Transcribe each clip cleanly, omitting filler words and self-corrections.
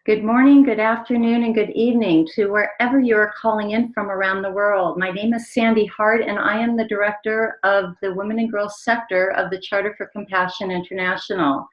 Good morning, good afternoon, and good evening to wherever you're calling in from around the world. My name is Sandy Hart, and I am the director of the Women and Girls sector of the Charter for Compassion International.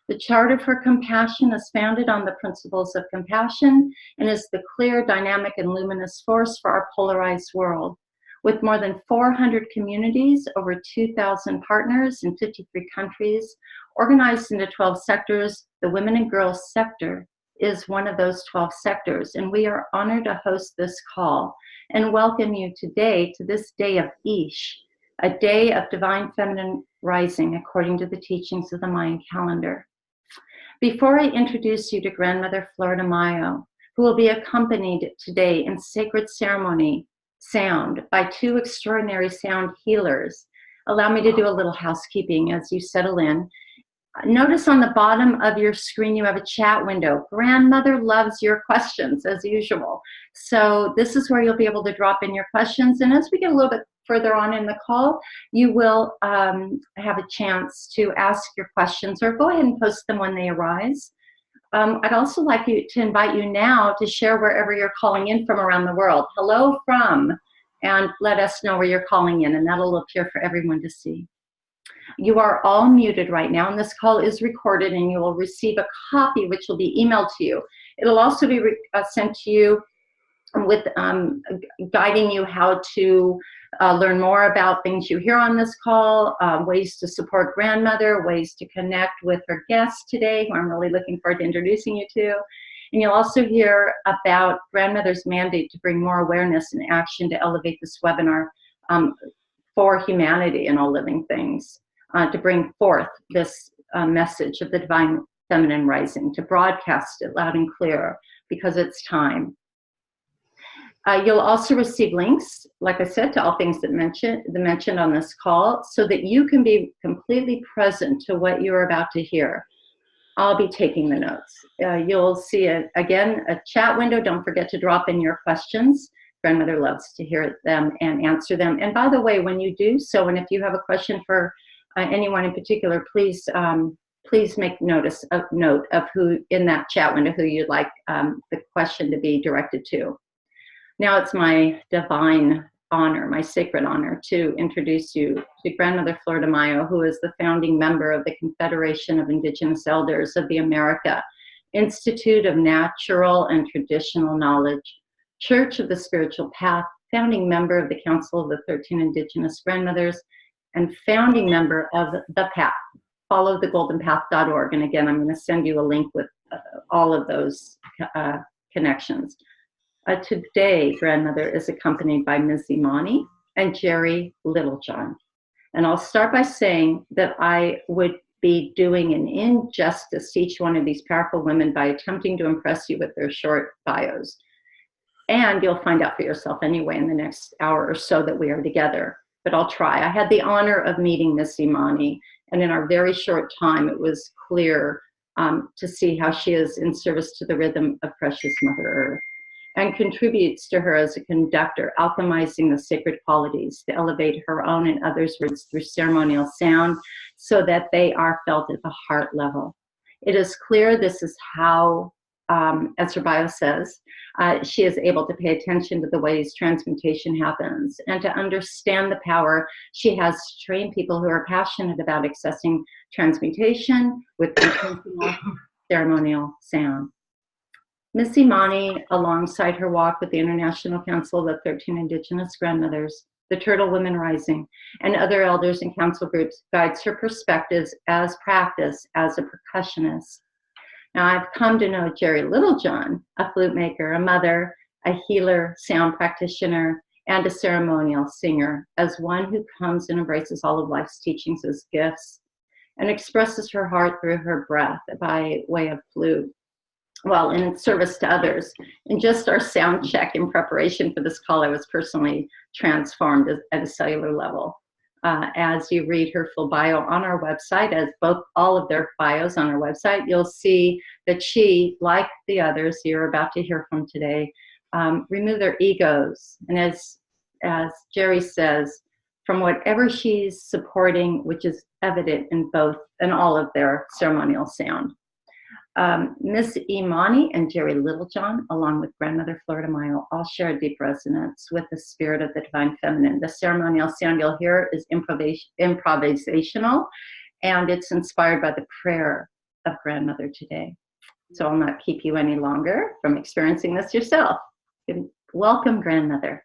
The Charter for Compassion is founded on the principles of compassion and is the clear, dynamic, and luminous force for our polarized world. With more than 400 communities, over 2,000 partners in 53 countries, organized into 12 sectors, the Women and Girls sector is one of those 12 sectors, and we are honored to host this call and welcome you today to this day of Ish, a day of divine feminine rising according to the teachings of the Mayan calendar. Before I introduce you to Grandmother Flordemayo, who will be accompanied today in sacred ceremony sound by two extraordinary sound healers, allow me to do a little housekeeping as you settle in. Notice on the bottom of your screen you have a chat window. Grandmother loves your questions as usual. So this is where you'll be able to drop in your questions. And as we get a little bit further on in the call, you will have a chance to ask your questions or go ahead and post them when they arise. I'd also like to invite you now to share wherever you're calling in from around the world. Hello from, and let us know where you're calling in, and that'll appear for everyone to see. You are all muted right now, and this call is recorded, and you will receive a copy which will be emailed to you. It'll also be sent to you with guiding you how to learn more about things you hear on this call, ways to support Grandmother, ways to connect with her guest today, who I'm really looking forward to introducing you to. And you'll also hear about Grandmother's mandate to bring more awareness and action to elevate this webinar for humanity and all living things. To bring forth this message of the divine feminine rising, to broadcast it loud and clear, because it's time. You'll also receive links, like I said, to all things that mentioned on this call, so that you can be completely present to what you're about to hear. I'll be taking the notes. You'll see, again, a chat window. Don't forget to drop in your questions. Grandmother loves to hear them and answer them. And by the way, when you do so, and if you have a question for anyone in particular, please make note of who in that chat window who you'd like the question to be directed to. Now it's my divine honor, my sacred honor, to introduce you to Grandmother Flordemayo, who is the founding member of the Confederation of Indigenous Elders of the America, Institute of Natural and Traditional Knowledge, Church of the Spiritual Path, founding member of the Council of the 13 Indigenous Grandmothers, and founding member of The Path, followthegoldenpath.org. And again, I'm going to send you a link with all of those connections. Today, Grandmother is accompanied by Ms. Imani and Geri Littlejohn. And I'll start by saying that I would be doing an injustice to each one of these powerful women by attempting to impress you with their short bios. And you'll find out for yourself anyway in the next hour or so that we are together. But I'll try. I had the honor of meeting Miss Imani, and in our very short time, it was clear to see how she is in service to the rhythm of precious Mother Earth and contributes to her as a conductor, alchemizing the sacred qualities to elevate her own and others' words through ceremonial sound so that they are felt at the heart level. It is clear this is how, as her bio says, she is able to pay attention to the ways transmutation happens and to understand the power she has to train people who are passionate about accessing transmutation with intentional ceremonial sound. Miss Imani, alongside her walk with the International Council of the 13 Indigenous Grandmothers, the Turtle Women Rising, and other elders and council groups, guides her perspectives as practice as a percussionist. Now, I've come to know Geri Littlejohn, a flute maker, a mother, a healer, sound practitioner, and a ceremonial singer, as one who comes and embraces all of life's teachings as gifts and expresses her heart through her breath by way of flute, well, in service to others. In just our sound check in preparation for this call, I was personally transformed at a cellular level. As you read her full bio on our website, as all of their bios on our website, you'll see that she, like the others you're about to hear from today, remove their egos. And as Geri says, from whatever she's supporting, which is evident in all of their ceremonial sound. Miss Imani and Geri Littlejohn, along with grandmother Flordemayo, all share a deep resonance with the spirit of the divine feminine. The ceremonial sound you'll hear is improvisational, and it's inspired by the prayer of grandmother today. So I'll not keep you any longer from experiencing this yourself. Welcome, grandmother.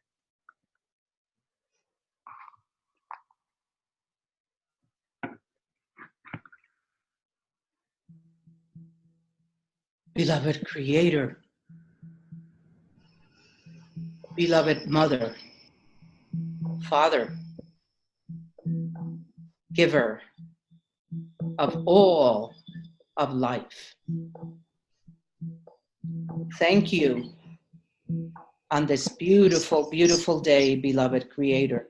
Beloved Creator, beloved Mother, Father, Giver of all of life. Thank you on this beautiful, beautiful day, beloved Creator.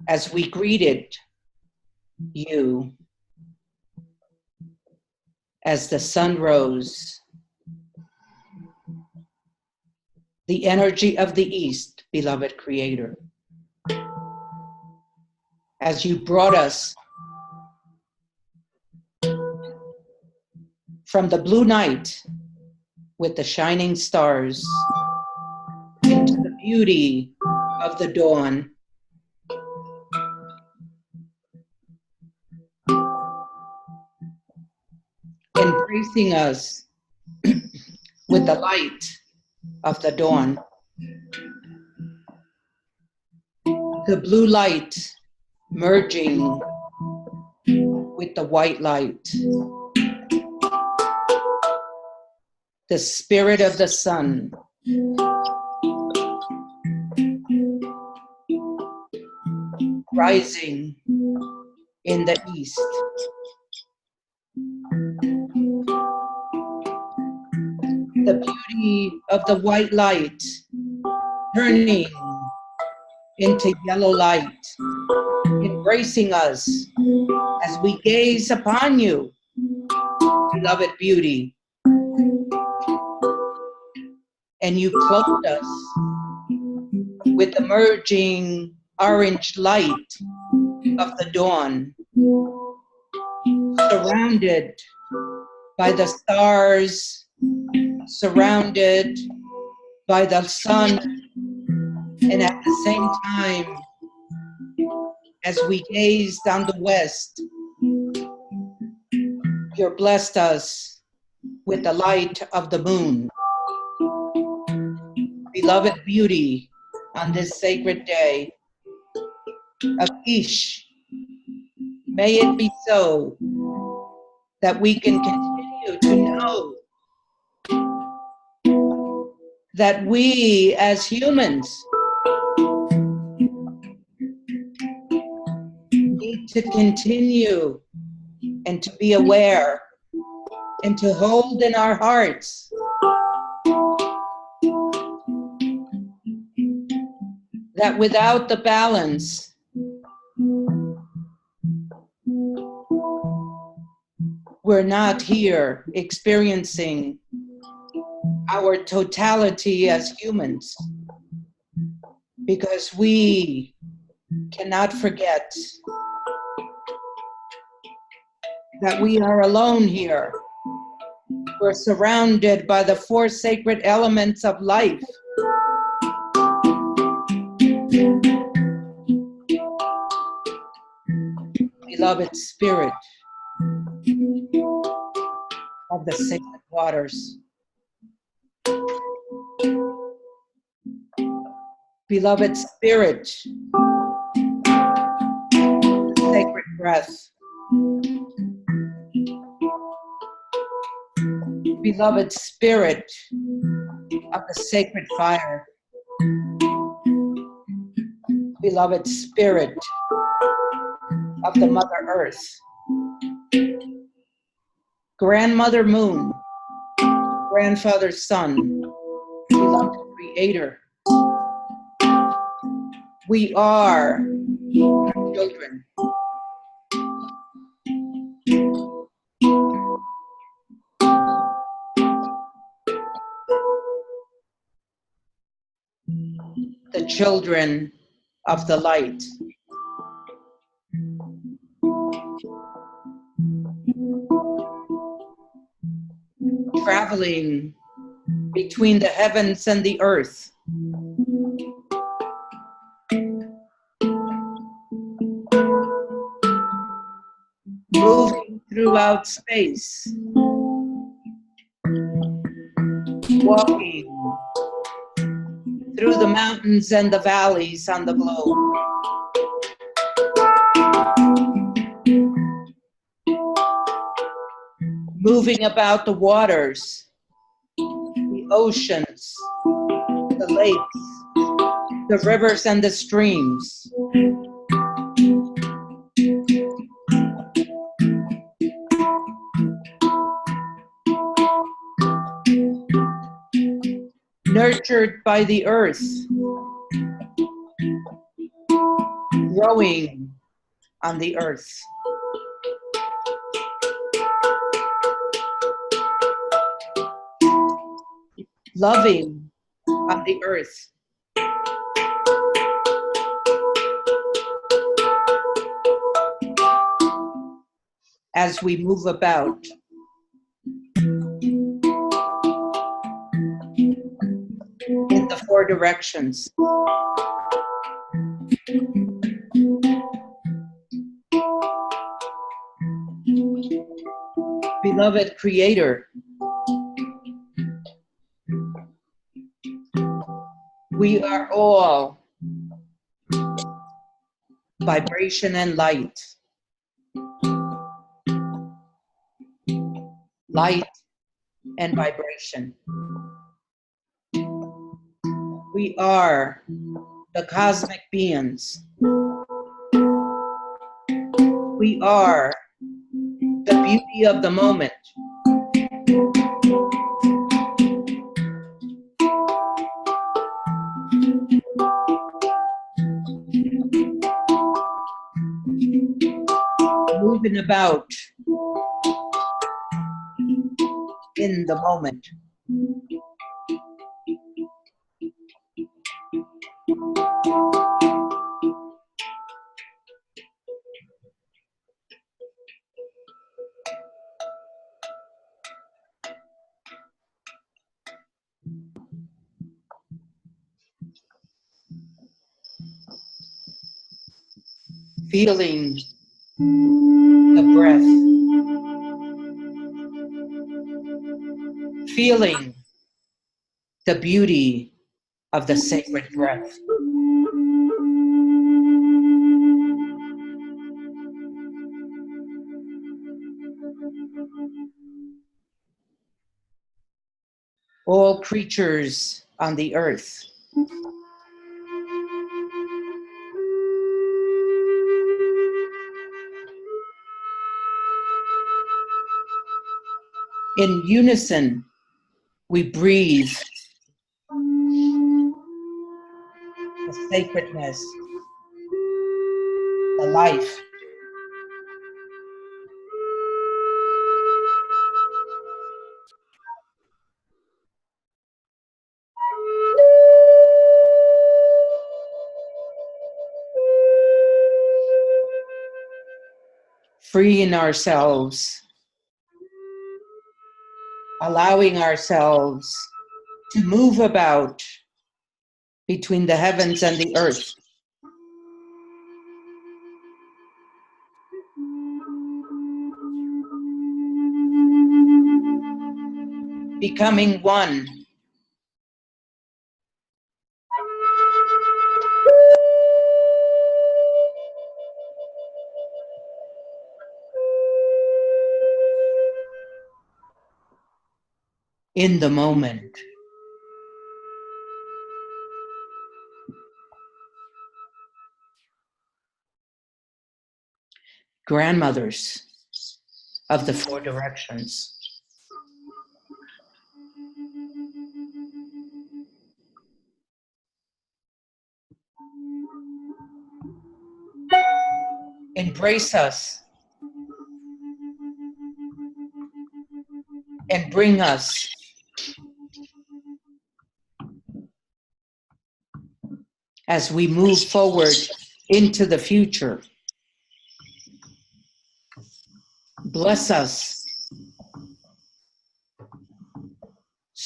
As we greeted you as the sun rose, the energy of the East, beloved Creator, as you brought us from the blue night with the shining stars into the beauty of the dawn, embracing us with the light of the dawn. The blue light merging with the white light. The spirit of the sun rising in the east. The beauty of the white light turning into yellow light, embracing us as we gaze upon you, beloved beauty. And you clothed us with the merging orange light of the dawn, surrounded by the stars, surrounded by the sun, and at the same time, as we gazed on the west, you blessed us with the light of the moon. Beloved beauty, on this sacred day of Ish, may it be so that we can continue to know that we as humans need to continue and to be aware and to hold in our hearts that without the balance, we're not here experiencing our totality as humans, because we cannot forget that we are alone here. We're surrounded by the four sacred elements of life. Beloved spirit of the sacred waters. Beloved spirit, sacred breath. Beloved spirit of the sacred fire. Beloved spirit of the Mother Earth. Grandmother Moon, Grandfather Sun, beloved Creator. We are children. The children of the light. traveling between the heavens and the earth. Moving throughout space. Walking through the mountains and the valleys on the globe. Moving about the waters, the oceans, the lakes, the rivers and the streams. Nurtured by the earth, growing on the earth. Loving on the earth. As we move about. In the four directions. Beloved Creator, we are all vibration and light. Light and vibration. We are the cosmic beings. We are the beauty of the moment. Moving about in the moment. Feeling the breath. Feeling the beauty of the sacred breath. All creatures on the earth. In unison, we breathe the sacredness, the life. Freeing ourselves, allowing ourselves to move about between the heavens and the earth. Becoming one. In the moment. Grandmothers of the four directions. Embrace us and bring us as we move forward into the future. Bless us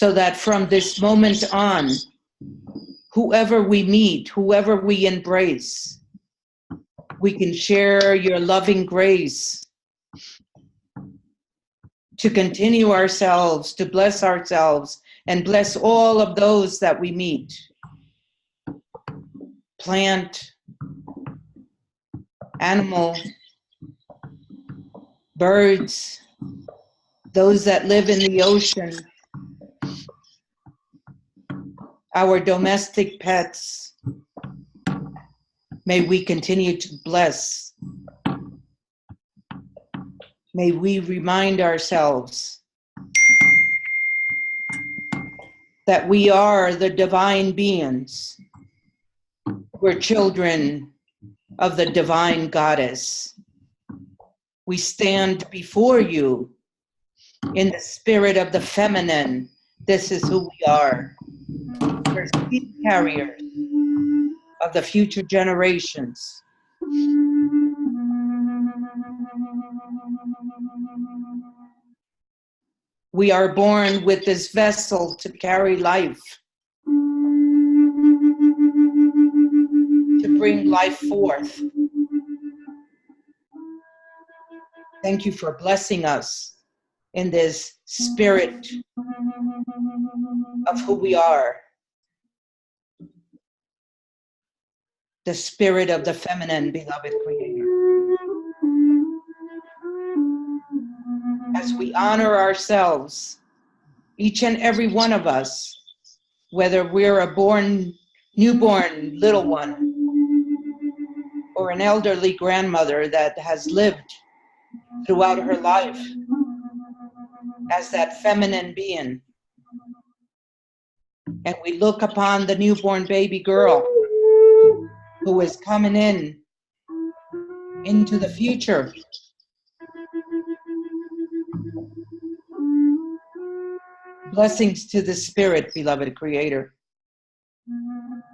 so that from this moment on, whoever we meet, whoever we embrace, we can share your loving grace to continue ourselves, to bless ourselves, and bless all of those that we meet. Plant, animal, birds, those that live in the ocean, our domestic pets. May we continue to bless. May we remind ourselves that we are the divine beings. We're children of the divine goddess. We stand before you in the spirit of the feminine. This is who we are. We're seed carriers of the future generations. We are born with this vessel to carry life, to bring life forth. Thank you for blessing us in this spirit of who we are. The spirit of the feminine, beloved Creator. As we honor ourselves, each and every one of us, whether we're a newborn little one, or an elderly grandmother that has lived throughout her life as that feminine being, and we look upon the newborn baby girl who is coming into the future. Blessings to the spirit, beloved Creator,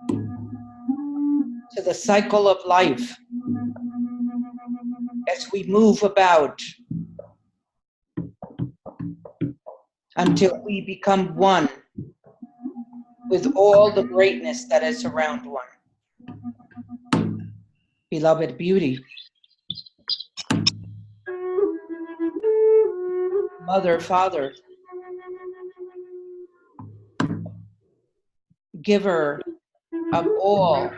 to the cycle of life as we move about until we become one with all the greatness that is around one. Beloved beauty, mother, father, giver of all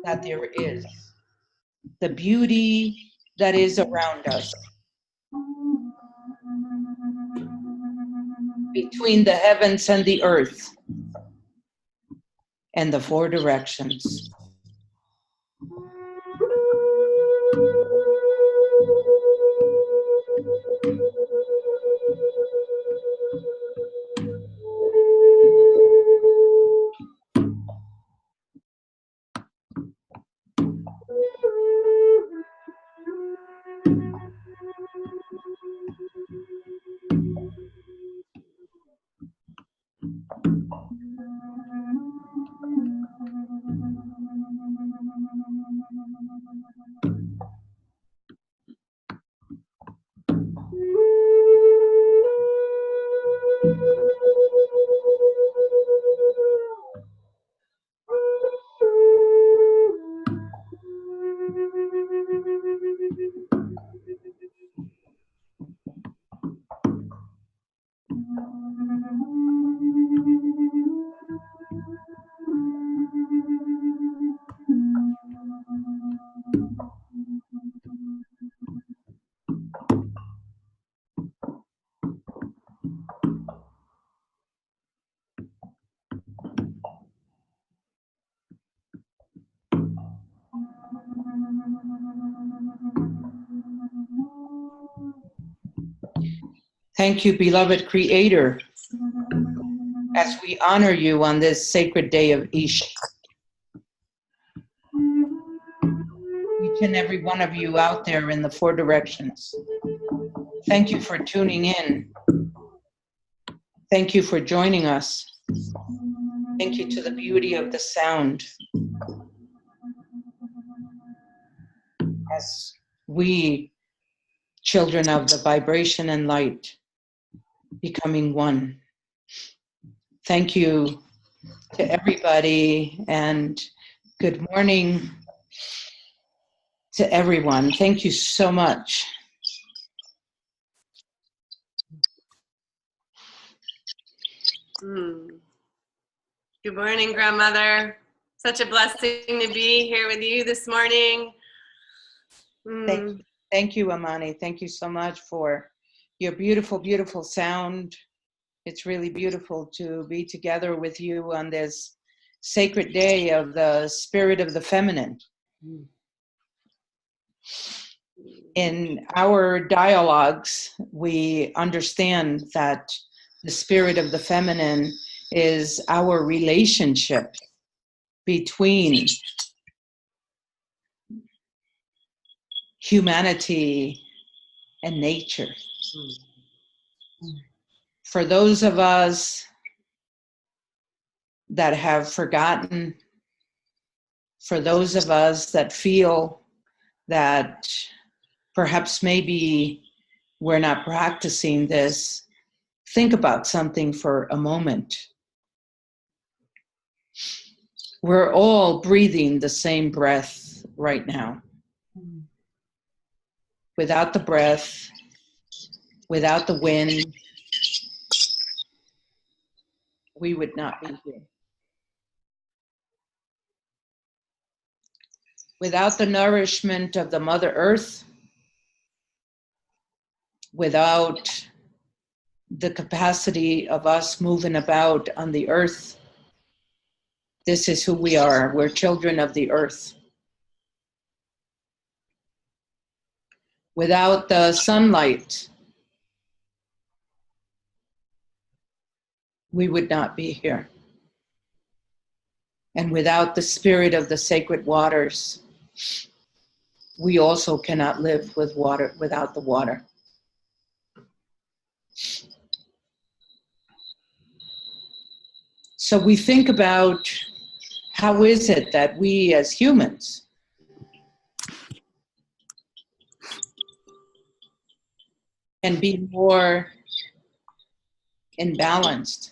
that there is, the beauty that is around us, between the heavens and the earth, and the four directions. Thank you, beloved Creator, as we honor you on this sacred day of Ish. Each and every one of you out there in the four directions, thank you for tuning in. Thank you for joining us. Thank you to the beauty of the sound. As we, children of the vibration and light, becoming one. Thank you to everybody, and good morning to everyone. Thank you so much. Good morning, Grandmother. Such a blessing to be here with you this morning. Thank you, Imani. Thank you so much for your beautiful, beautiful sound. It's really beautiful to be together with you on this sacred day of the spirit of the feminine. In our dialogues, we understand that the spirit of the feminine is our relationship between humanity and nature. For those of us that have forgotten, for those of us that feel that perhaps maybe we're not practicing this, think about something for a moment. We're all breathing the same breath right now. Without the breath, without the wind, we would not be here. Without the nourishment of the Mother Earth, without the capacity of us moving about on the earth, this is who we are. We're children of the earth. Without the sunlight, we would not be here. And without the spirit of the sacred waters, we also cannot live with water, without the water. So we think about how is it that we as humans can be more imbalanced.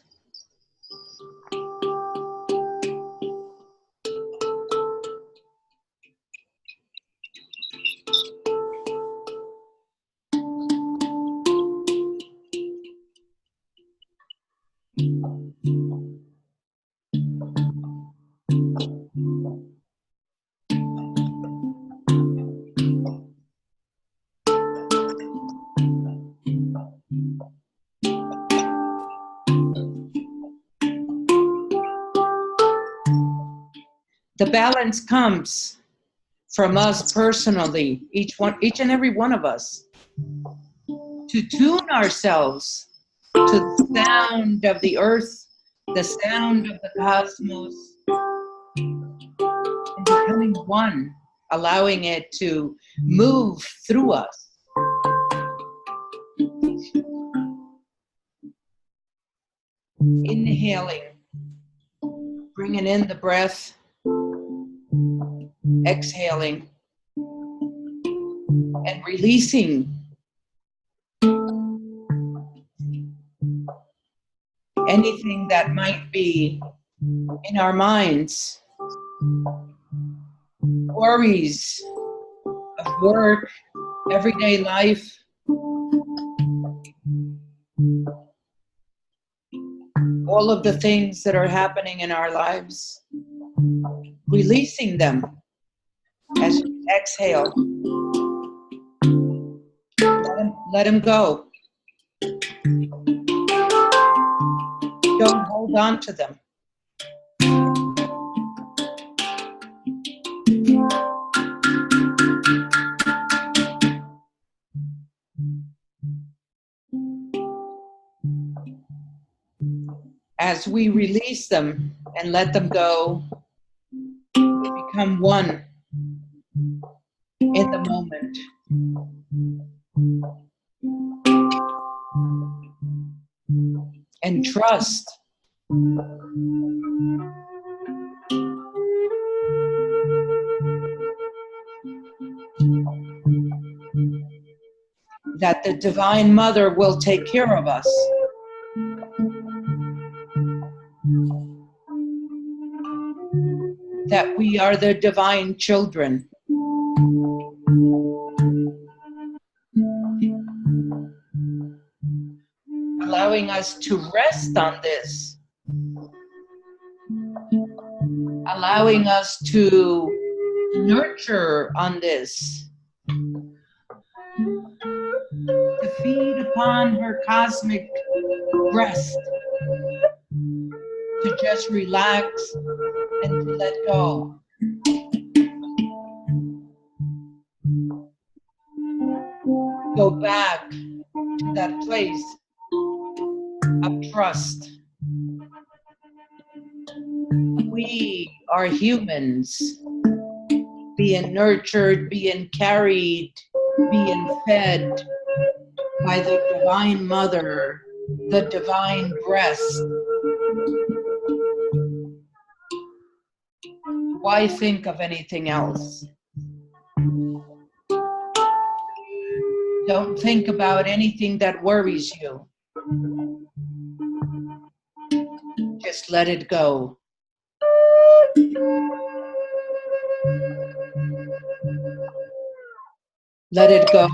The balance comes from us personally, each and every one of us, to tune ourselves to the sound of the earth, the sound of the cosmos, and becoming one, allowing it to move through us. Inhaling, bringing in the breath, exhaling, and releasing anything that might be in our minds, worries of work, everyday life, all of the things that are happening in our lives, releasing them as you exhale. Let them go. Don't hold on to them. As we release them and let them go, we become one in the moment. And trust that the Divine Mother will take care of us. that we are the divine children. Allowing us to rest on this. Allowing us to nurture on this. To feed upon her cosmic breast. To just relax and to let go. Go back to that place of trust. We are humans, being nurtured, being carried, being fed by the divine mother, the divine breast. Why think of anything else? Don't think about anything that worries you. Just let it go. Let it go.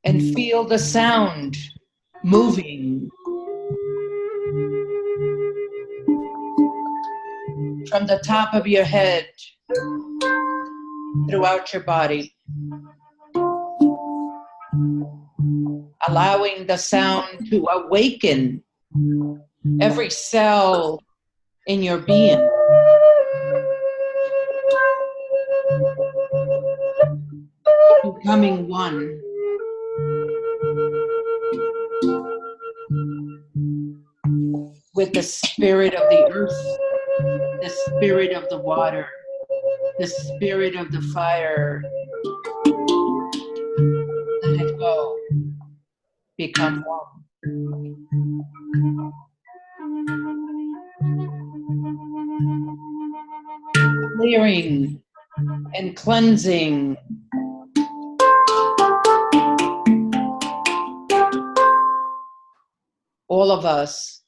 And feel the sound moving from the top of your head throughout your body. Allowing the sound to awaken every cell in your being. Becoming one. With the spirit of the earth, the spirit of the water, the spirit of the fire. Let it go. Become one. Clearing and cleansing. All of us.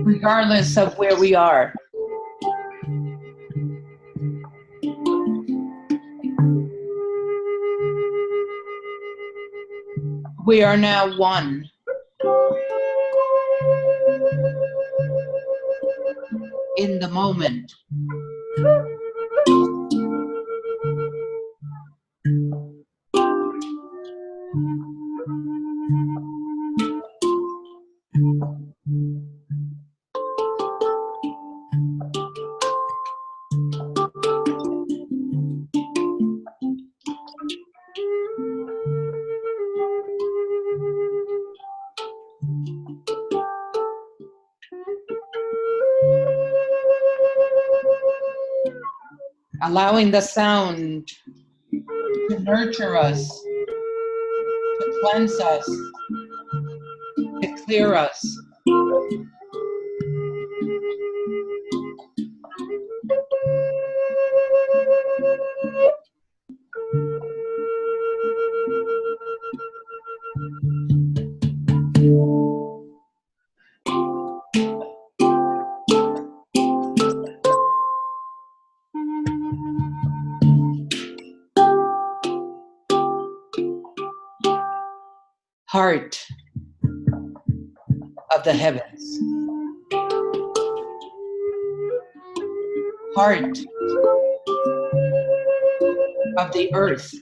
Regardless of where we are. We are now one. In the moment. Allowing the sound to nurture us, to cleanse us, to clear us. Heart of the heavens. Heart of the earth.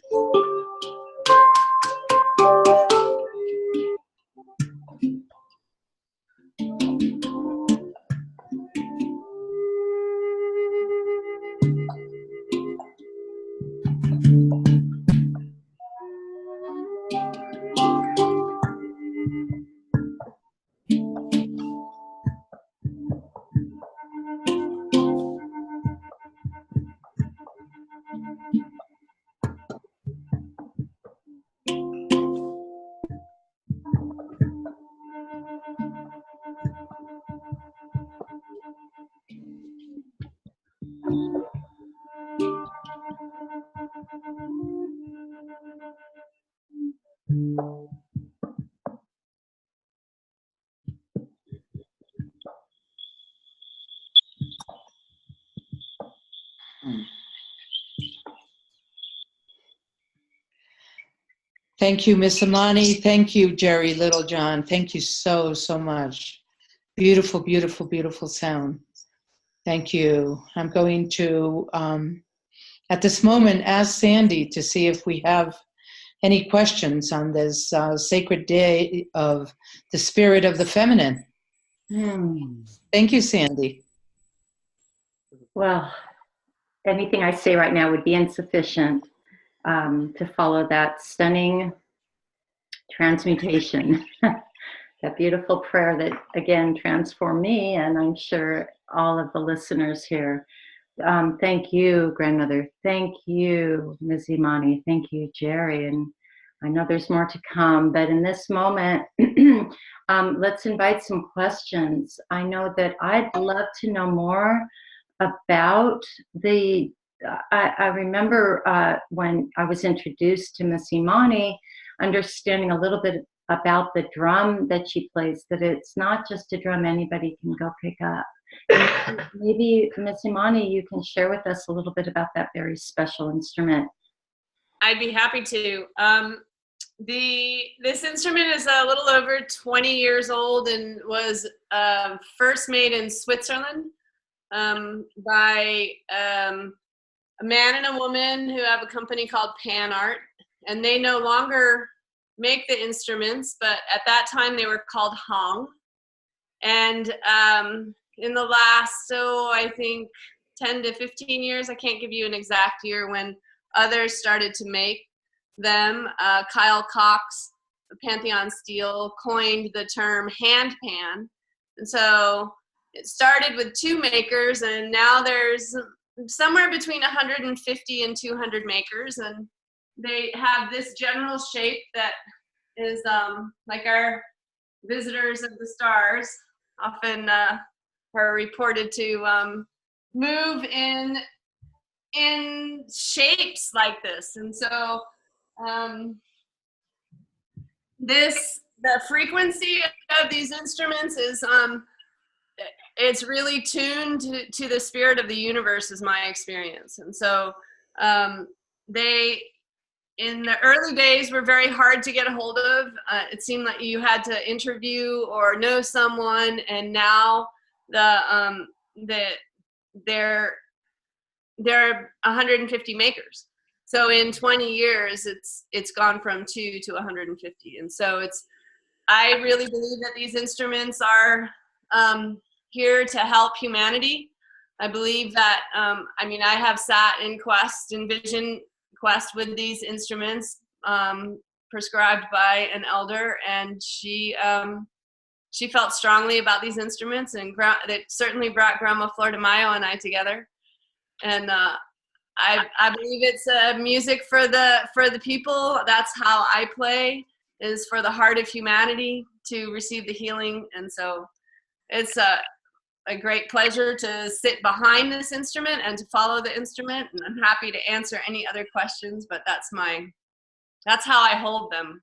Thank you, Miss Imani. Thank you, Geri Littlejohn. Thank you so, so much. Beautiful, beautiful, beautiful sound. Thank you. I'm going to, at this moment, ask Sandy to see if we have any questions on this sacred day of the spirit of the feminine. Thank you, Sandy. Well, anything I say right now would be insufficient to follow that stunning transmutation, that beautiful prayer that, again, transformed me, and I'm sure all of the listeners here. Thank you, Grandmother. Thank you, Ms. Imani. Thank you, Geri. And I know there's more to come, but in this moment, let's invite some questions. I know that I'd love to know more about the, I remember when I was introduced to Miss Imani, understanding a little bit about the drum that she plays, that it's not just a drum anybody can go pick up. Maybe, Miss Imani, you can share with us a little bit about that very special instrument. I'd be happy to. This instrument is a little over 20 years old and was first made in Switzerland by a man and a woman who have a company called Pan Art, and they no longer make the instruments, but at that time they were called Hong. And in the last, I think 10 to 15 years, I can't give you an exact year, when others started to make them, Kyle Cox, Pantheon Steel, coined the term hand pan. And so it started with 2 makers, and now there's somewhere between 150 and 200 makers, and they have this general shape that is like our visitors of the stars often are reported to move in shapes like this. And so the frequency of these instruments is it's really tuned to the spirit of the universe, is my experience. And so they, in the early days, were very hard to get a hold of. It seemed like you had to interview or know someone, and now there are 150 makers. So in 20 years, it's gone from 2 to 150. And so I really believe that these instruments are here to help humanity. I believe that, I have sat in vision quest with these instruments prescribed by an elder, and she felt strongly about these instruments, and it certainly brought Grandma Flordemayo and I together. And I believe it's music for the people. That's how I play, is for the heart of humanity to receive the healing. And so it's a great pleasure to sit behind this instrument and to follow the instrument. And I'm happy to answer any other questions, but that's how I hold them.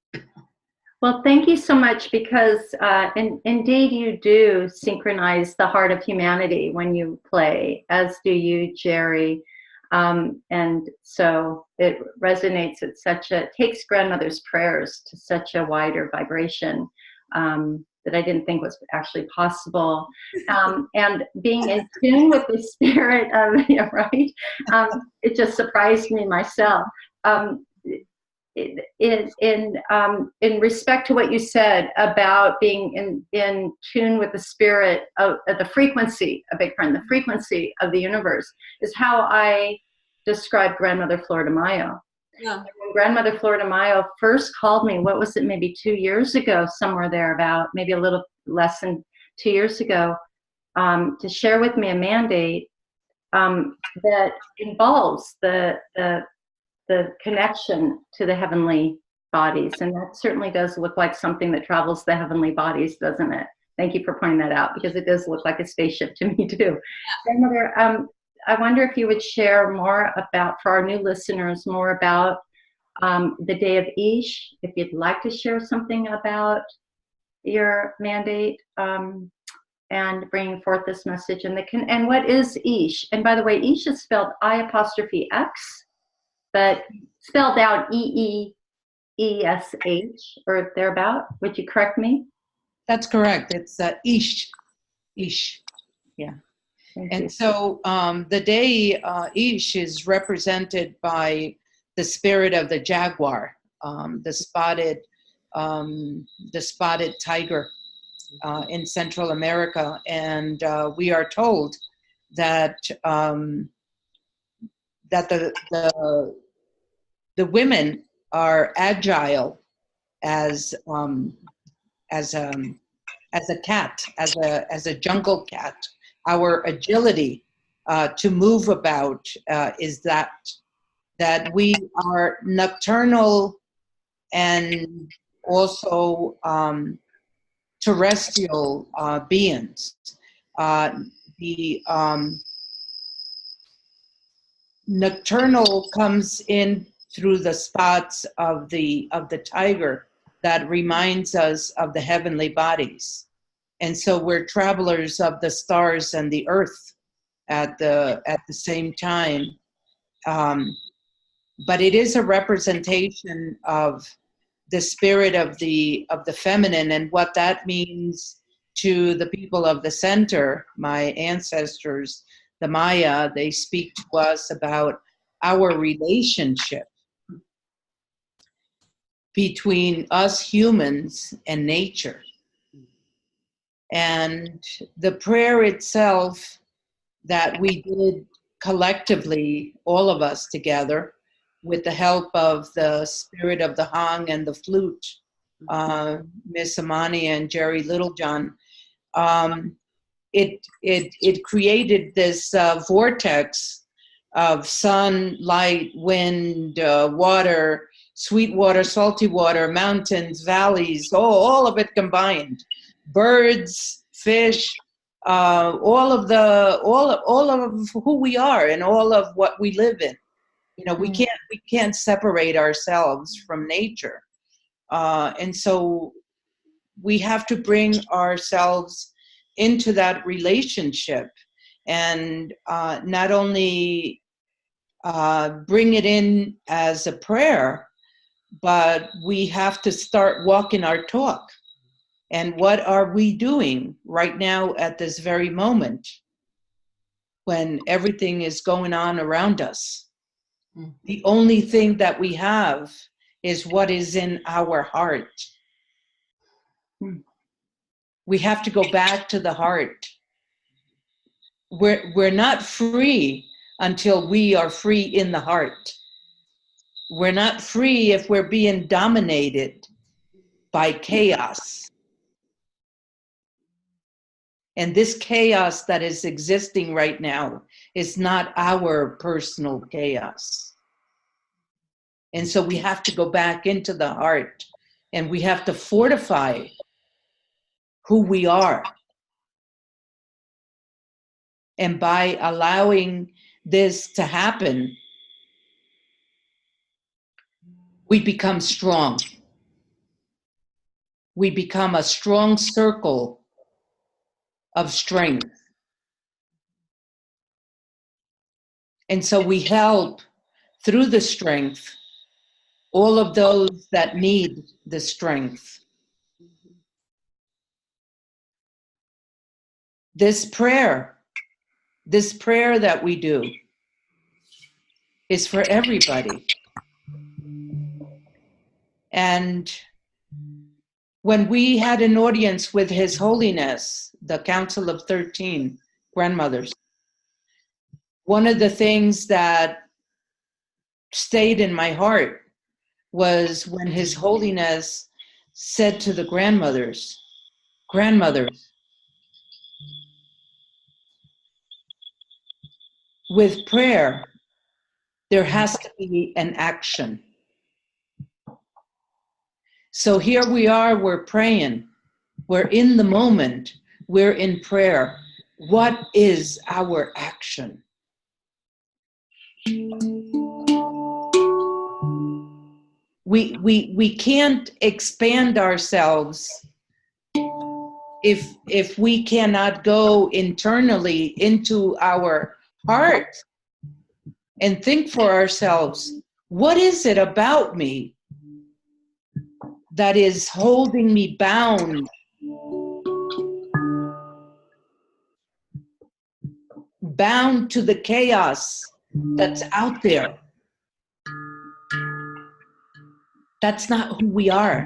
Well, thank you so much, because indeed you do synchronize the heart of humanity when you play, as do you, Geri. And so it resonates at takes grandmother's prayers to such a wider vibration that I didn't think was actually possible. And being in tune with the spirit of, right? It just surprised me myself. In respect to what you said about being in tune with the spirit of the frequency, the frequency of the universe, is how I describe Grandmother Flordemayo. Yeah. When Grandmother Flordemayo first called me, what was it, maybe 2 years ago, somewhere there, about maybe a little less than 2 years ago, to share with me a mandate that involves the connection to the heavenly bodies. And that certainly does look like something that travels the heavenly bodies, doesn't it? Thank you for pointing that out, because it does look like a spaceship to me too. Grandmother, I wonder if you would share more about, for our new listeners, more about the Day of Ish, if you'd like to share something about your mandate, and and bringing forth this message. And what is Ish? And by the way, Ish is spelled I''X, but spelled out EEESH or thereabout. Would you correct me? That's correct. It's Ish. Ish. Yeah. And so the day Ish is represented by the spirit of the jaguar, the spotted tiger in Central America, and we are told that that the women are agile as a cat, as a jungle cat. Our agility to move about is that we are nocturnal and also terrestrial beings. The nocturnal comes in through the spots of the tiger that reminds us of the heavenly bodies. And so we're travelers of the stars and the earth at the same time. But it is a representation of the spirit of the feminine, and what that means to the people of the center, my ancestors, the Maya. They speak to us about our relationship between us humans and nature. And the prayer itself that we did collectively, all of us together, with the help of the spirit of the Hong and the flute, Miss Imani and Geri Littlejohn, it created this vortex of sun, light, wind, water, sweet water, salty water, mountains, valleys, all of it combined. Birds, fish, all of who we are and all of what we live in. You know, we can't separate ourselves from nature, and so we have to bring ourselves into that relationship, and not only bring it in as a prayer, but we have to start walking our talk. And what are we doing right now at this very moment when everything is going on around us? The only thing that we have is what is in our heart. We have to go back to the heart. We're not free until we are free in the heart. We're not free if we're being dominated by chaos. And this chaos that is existing right now is not our personal chaos. And so we have to go back into the heart, and we have to fortify who we are. And by allowing this to happen, we become strong. We become a strong circle of strength. And so we help through the strength all of those that need the strength. This prayer that we do is for everybody. And when we had an audience with His Holiness, the Council of 13 Grandmothers, one of the things that stayed in my heart was when His Holiness said to the grandmothers, with prayer, there has to be an action. So here we are, we're praying, we're in the moment, we're in prayer. What is our action? We can't expand ourselves if we cannot go internally into our heart and think for ourselves, what is it about me that is holding me bound, bound to the chaos that's out there? That's not who we are.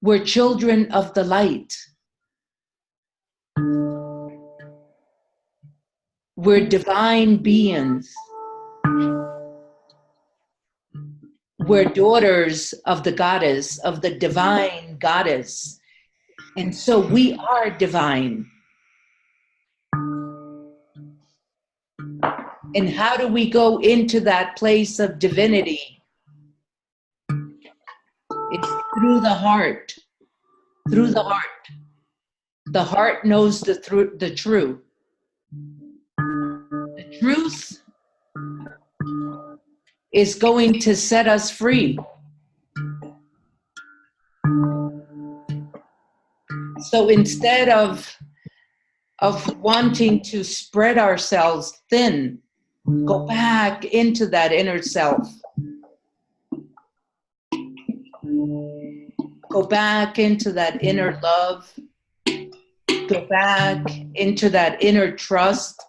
We're children of the light. We're divine beings. We're daughters of the goddess, of the divine goddess. And so we are divine. And how do we go into that place of divinity? It's through the heart. Through the heart. The heart knows the truth. The truth is going to set us free. So instead of wanting to spread ourselves thin, go back into that inner self. Go back into that inner love. Go back into that inner trust.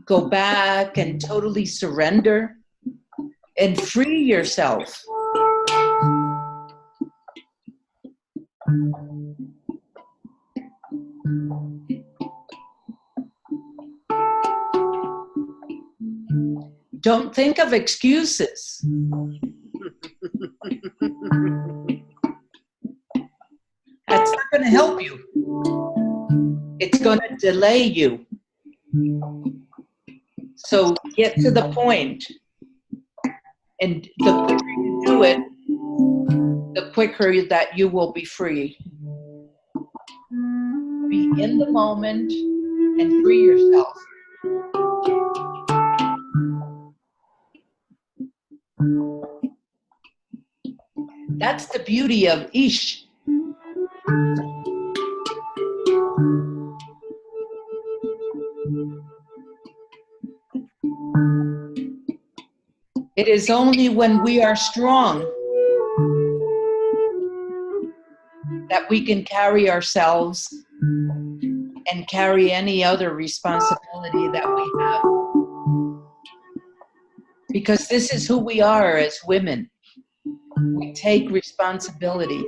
Go back and totally surrender and free yourself. Don't think of excuses. That's not going to help you. It's going to delay you. So get to the point. And the quicker you do it, the quicker that you will be free. Be in the moment and free yourself. That's the beauty of Ish. It is only when we are strong that we can carry ourselves and carry any other responsibility that we have. Because this is who we are as women. We take responsibility.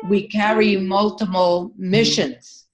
We carry multiple missions.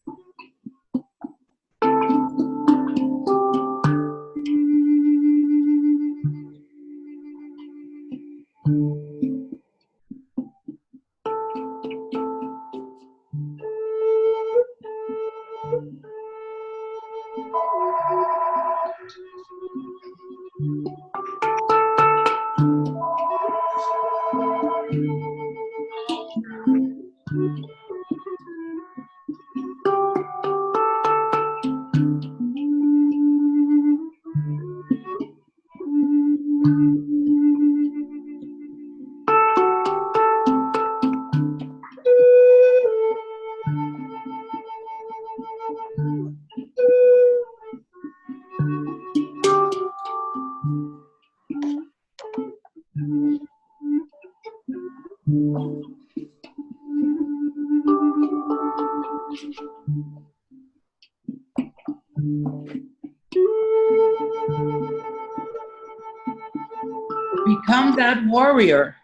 Become that warrior.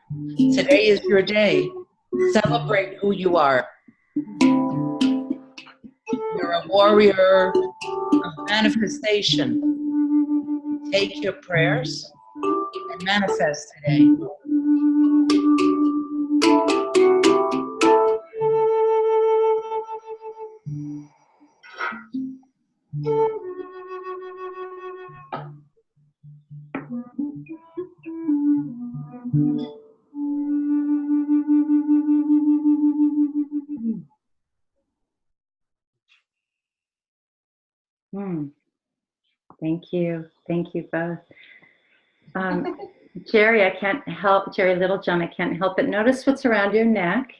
Today is your day. Celebrate who you are. You're a warrior of manifestation. Take your prayers and manifest today. Thank you. Thank you both. Geri, Geri Littlejohn, I can't help but notice what's around your neck.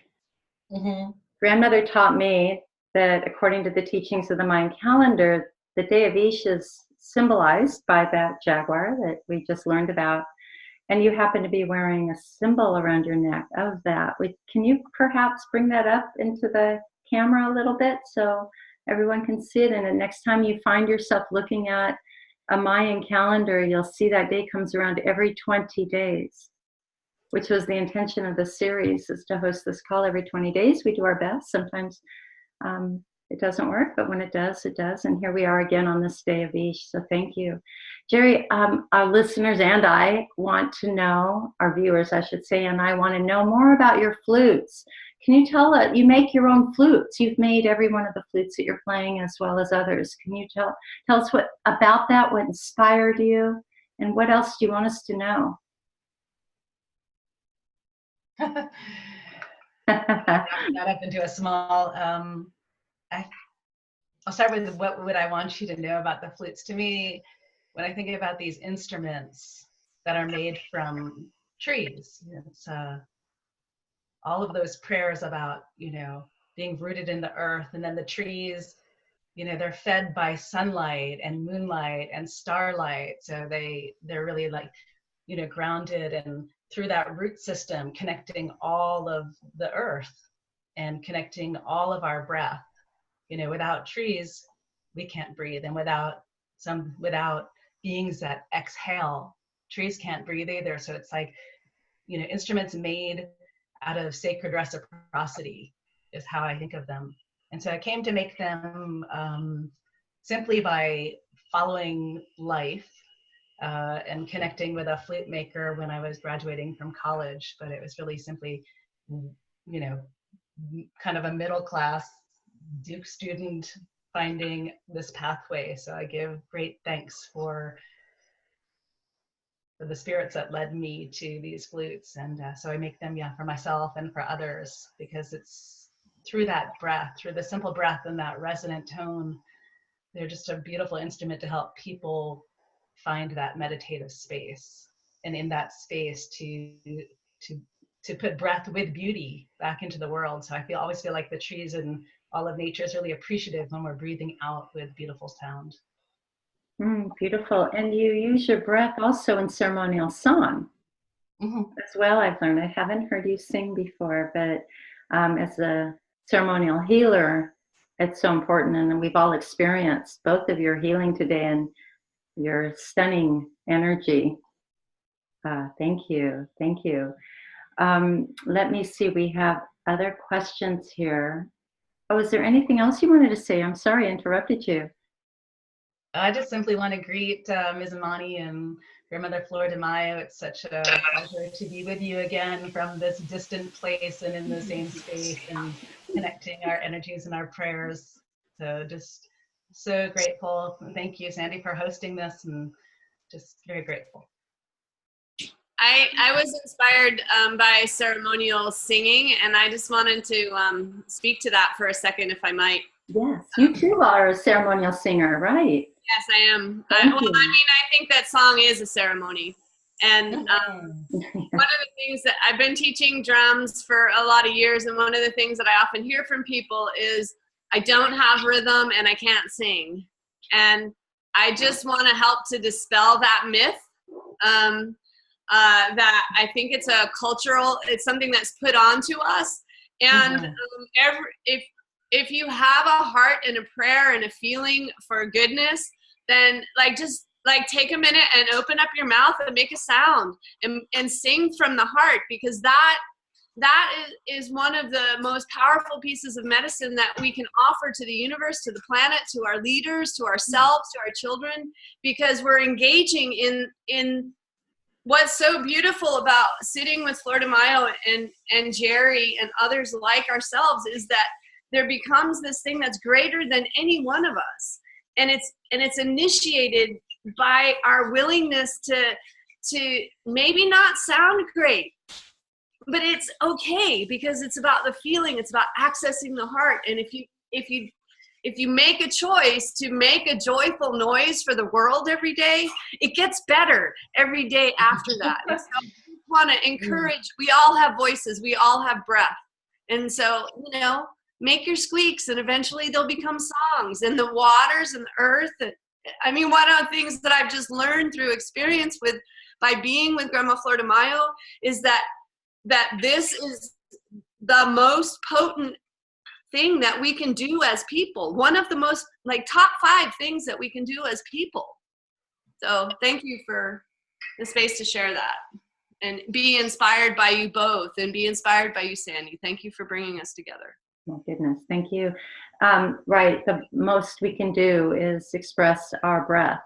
Mm-hmm. Grandmother taught me that according to the teachings of the Mayan calendar, the day of Ish is symbolized by that jaguar that we just learned about. And you happen to be wearing a symbol around your neck of that. Can you perhaps bring that up into the camera a little bit so everyone can see it? And the next time you find yourself looking at a Mayan calendar, you'll see that day comes around every 20 days, which was the intention of the series, is to host this call every 20 days. We do our best. Sometimes it doesn't work, but when it does, it does. And here we are again on this day of Ish. So thank you. Geri, our listeners and I want to know, our viewers, I should say, and I want to know more about your flutes. Can you tell us, you make your own flutes. You've made every one of the flutes that you're playing as well as others. Can you tell us what about that, what inspired you, and what else do you want us to know? That up into a small, I'll start with what would I want you to know about the flutes. To me, when I think about these instruments that are made from trees, it's all of those prayers about, being rooted in the earth, and then the trees, they're fed by sunlight and moonlight and starlight. So they're really like, grounded, and through that root system, connecting all of the earth and connecting all of our breath. Without trees, we can't breathe. And without beings that exhale, trees can't breathe either. So it's like, instruments made out of sacred reciprocity is how I think of them. And so I came to make them simply by following life and connecting with a flute maker when I was graduating from college. But it was really simply, kind of a middle class Duke student finding this pathway. So I give great thanks for the spirits that led me to these flutes. And so I make them, for myself and for others, because it's through that breath, through the simple breath and that resonant tone, they're just a beautiful instrument to help people find that meditative space. And in that space to put breath with beauty back into the world. So I always feel like the trees and all of nature is really appreciative when we're breathing out with beautiful sound. Beautiful. And you use your breath also in ceremonial song as well, I've learned. I haven't heard you sing before, but as a ceremonial healer, it's so important. And we've all experienced both of your healing today and your stunning energy. Thank you. Thank you. Let me see. We have other questions here. Oh, is there anything else you wanted to say? I'm sorry I interrupted you. I just simply want to greet Ms. Imani and Grandmother Flordemayo. It's such a pleasure to be with you again from this distant place and in the same space and connecting our energies and our prayers. So just so grateful. Thank you, Sandy, for hosting this, and just very grateful. I was inspired by ceremonial singing, and I just wanted to speak to that for a second, if I might. Yes, you too are a ceremonial singer, right? Yes, I am. I think that song is a ceremony. And one of the things that I've been teaching drums for a lot of years, and one of the things that I often hear from people is, I don't have rhythm and I can't sing. And I just want to help to dispel that myth. That I think it's it's something that's put onto us. And if you have a heart and a prayer and a feeling for goodness, then just take a minute and open up your mouth and make a sound and sing from the heart, because that is one of the most powerful pieces of medicine that we can offer to the universe, to the planet, to our leaders, to ourselves, to our children, because we're engaging in what's so beautiful about sitting with Flordemayo and Geri and others like ourselves is that there becomes this thing that's greater than any one of us. And it's initiated by our willingness to maybe not sound great, but it's okay, because it's about the feeling, it's about accessing the heart. And if you if you make a choice to make a joyful noise for the world every day, it gets better every day after that. And so I want to encourage, we all have voices, we all have breath. And so, you know, make your squeaks and eventually they'll become songs. And the waters and the earth. I mean, one of the things that I've just learned through experience by being with Grandma Flordemayo is that this is the most potent thing that we can do as people. One of the most, like, top 5 things that we can do as people. So thank you for the space to share that and be inspired by you both and be inspired by you, Sandy. Thank you for bringing us together. My goodness, thank you. Right, the most we can do is express our breath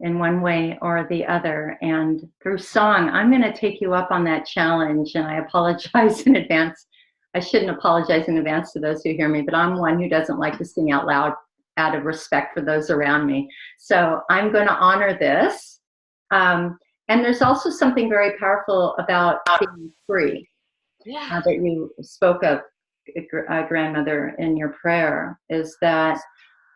in one way or the other, and through song. I'm going to take you up on that challenge, and I apologize in advance. I shouldn't apologize in advance to those who hear me, but I'm one who doesn't like to sing out loud out of respect for those around me. So I'm going to honor this. And there's also something very powerful about being free, that you spoke of, grandmother, in your prayer, is that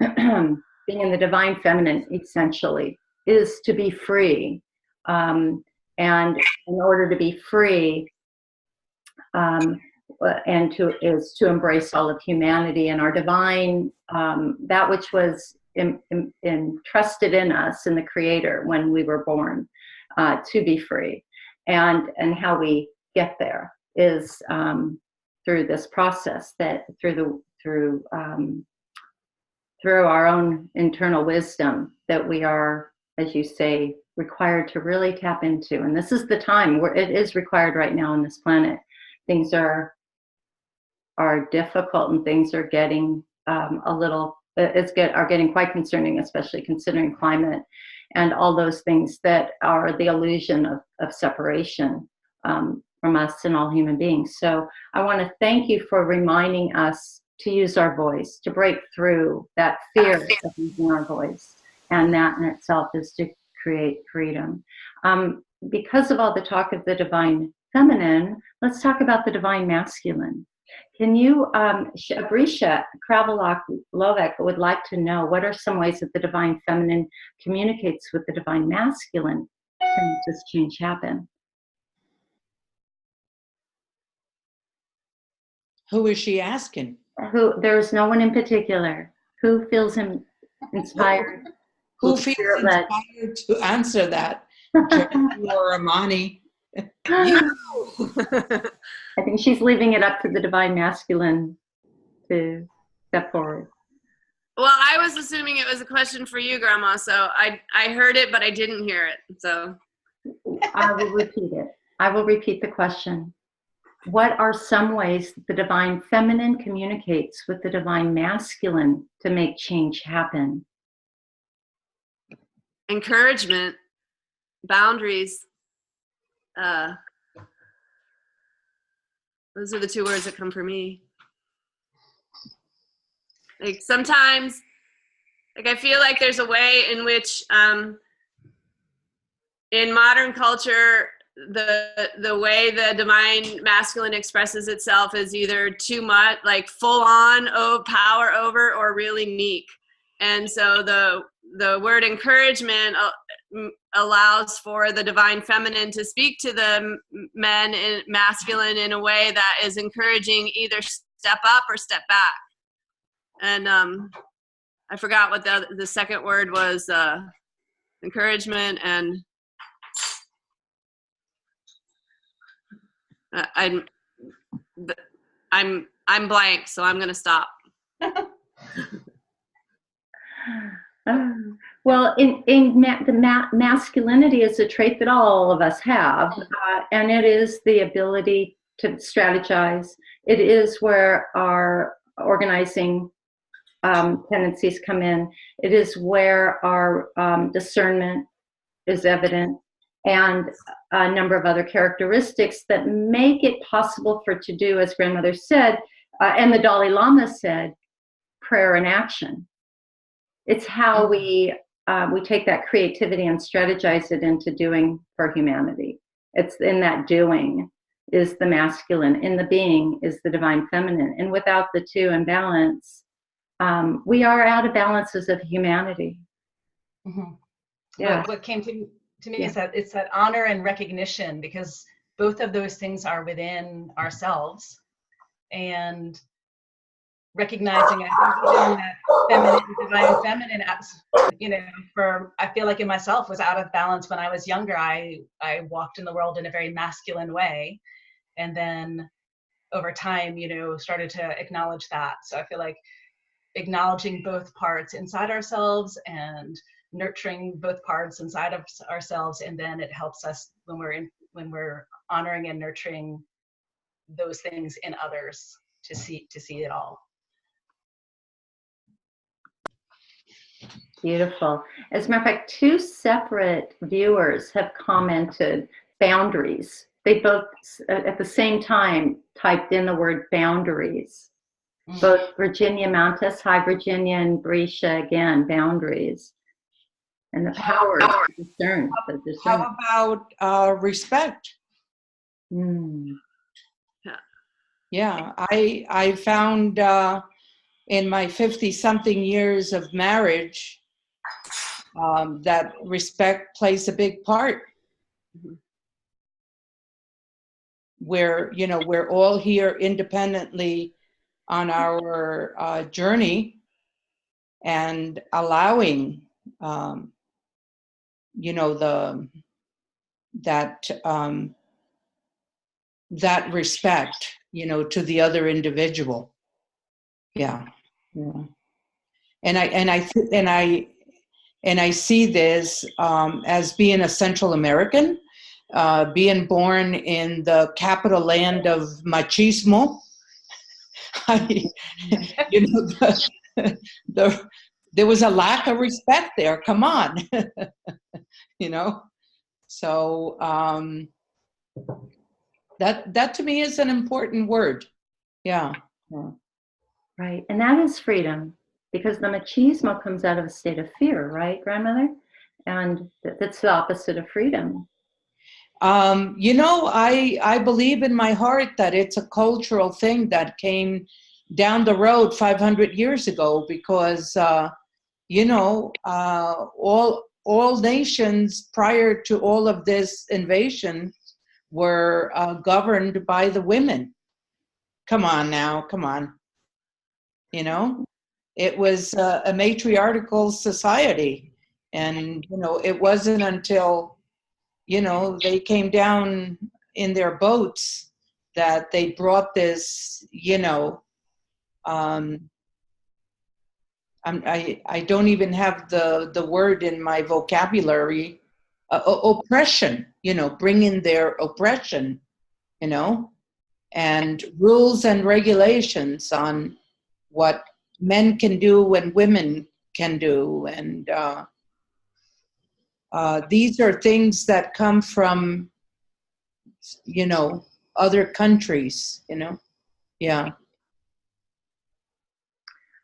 being in the divine feminine essentially is to be free. And in order to be free, and is to embrace all of humanity and our divine, that which was entrusted in us in the Creator when we were born, to be free. And how we get there is through this process, that through our own internal wisdom that we are, as you say, required to really tap into. And this is the time where it is required right now on this planet. Things are difficult, and things are getting are getting quite concerning, especially considering climate and all those things that are the illusion of separation from us and all human beings. So I want to thank you for reminding us to use our voice, to break through that fear of using our voice. And that in itself is to create freedom. Because of all the talk of the divine feminine, let's talk about the divine masculine. Can you, Brisha Kravalok-Lovek would like to know, what are some ways that the divine feminine communicates with the divine masculine to make this change happen? Who is she asking? There's no one in particular. Who feels inspired? Who feels inspired to answer that? Geri or Imani? I think she's leaving it up to the divine masculine to step forward. Well, I was assuming it was a question for you, Grandma, so I heard it, but I didn't hear it. So I will repeat it. I will repeat the question. What are some ways that the divine feminine communicates with the divine masculine to make change happen? Encouragement, boundaries. Those are the 2 words that come for me. Like, sometimes, like, I feel like there's a way in which in modern culture, the way the divine masculine expresses itself is either too much, like full on power over, or really meek. And so the word encouragement allows for the divine feminine to speak to the masculine in a way that is encouraging, either step up or step back. And I forgot what the second word was, encouragement, and I'm blank, so I'm gonna stop. Well, the masculinity is a trait that all of us have, and it is the ability to strategize. It is where our organizing tendencies come in. It is where our discernment is evident, and a number of other characteristics that make it possible for to do, as grandmother said, and the Dalai Lama said, prayer and action. It's how we take that creativity and strategize it into doing for humanity. It's in that doing is the masculine, in the being is the divine feminine. And without the two in balance, we are out of balance as a humanity. Mm-hmm. Yeah. What came to me Yeah. is that it's that honor and recognition, because both of those things are within ourselves, and recognizing, I think, even that feminine, divine feminine, you know, I feel like in myself was out of balance when I was younger. I walked in the world in a very masculine way, and then over time, you know, started to acknowledge that. So I feel like acknowledging both parts inside ourselves and nurturing both parts inside of ourselves, and then it helps us when we're honoring and nurturing those things in others to see it all. Beautiful. As a matter of fact, two separate viewers have commented boundaries. They both, at the same time, typed in the word boundaries. Both Virginia Mountas, hi Virginia, and Brescia again, boundaries. And the power to discern. How about respect? Yeah, I found in my 50-something years of marriage that respect plays a big part. Where, you know, we're all here independently on our journey, and allowing, you know, that respect, you know, to the other individual. Yeah. And I see this as being a Central American, being born in the capital land of machismo. You know, there was a lack of respect there. Come on, you know. So that to me is an important word. Yeah. Right, and that is freedom, because the machismo comes out of a state of fear, right, grandmother? And that's the opposite of freedom. You know, I believe in my heart that it's a cultural thing that came down the road 500 years ago, because you know, all nations prior to all of this invasion were governed by the women. Come on now, come on. You know, it was a matriarchal society, and you know, it wasn't until, you know, they came down in their boats that they brought this, you know, I don't even have the word in my vocabulary, oppression, you know, bring in their oppression, you know, and rules and regulations on what men can do and women can do. And these are things that come from, you know, other countries, you know. Yeah.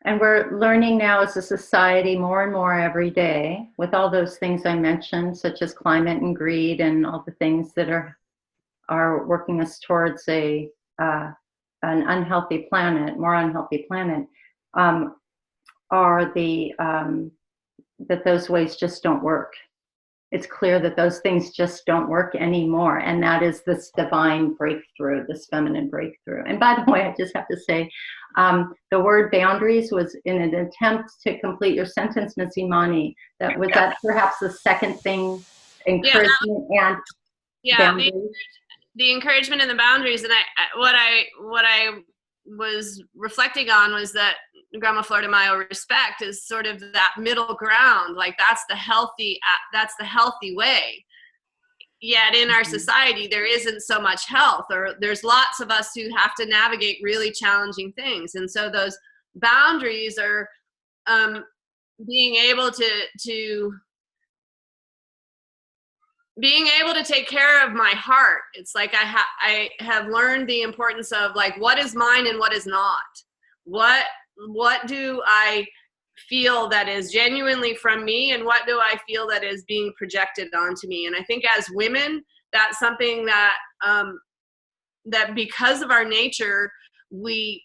And we're learning now as a society more and more every day, with all those things I mentioned, such as climate and greed and all the things that are working us towards an unhealthy planet, more unhealthy planet, are that those ways just don't work. It's clear that those things just don't work anymore. And that is this divine breakthrough, this feminine breakthrough. And by the way, I just have to say, the word boundaries was in an attempt to complete your sentence, Ms. Imani. That perhaps the second thing, encouragement and boundaries? The encouragement and the boundaries. And what I was reflecting on was that Grandma Flordemayo, respect is sort of that middle ground. Like that's the healthy way. Yet in our society, there isn't so much health, or there's lots of us who have to navigate really challenging things. And so those boundaries are being able to take care of my heart. It's like I have learned the importance of like, what is mine and what is not. What do I feel that is genuinely from me, and what do I feel that is being projected onto me? And I think as women, that's something that that because of our nature, we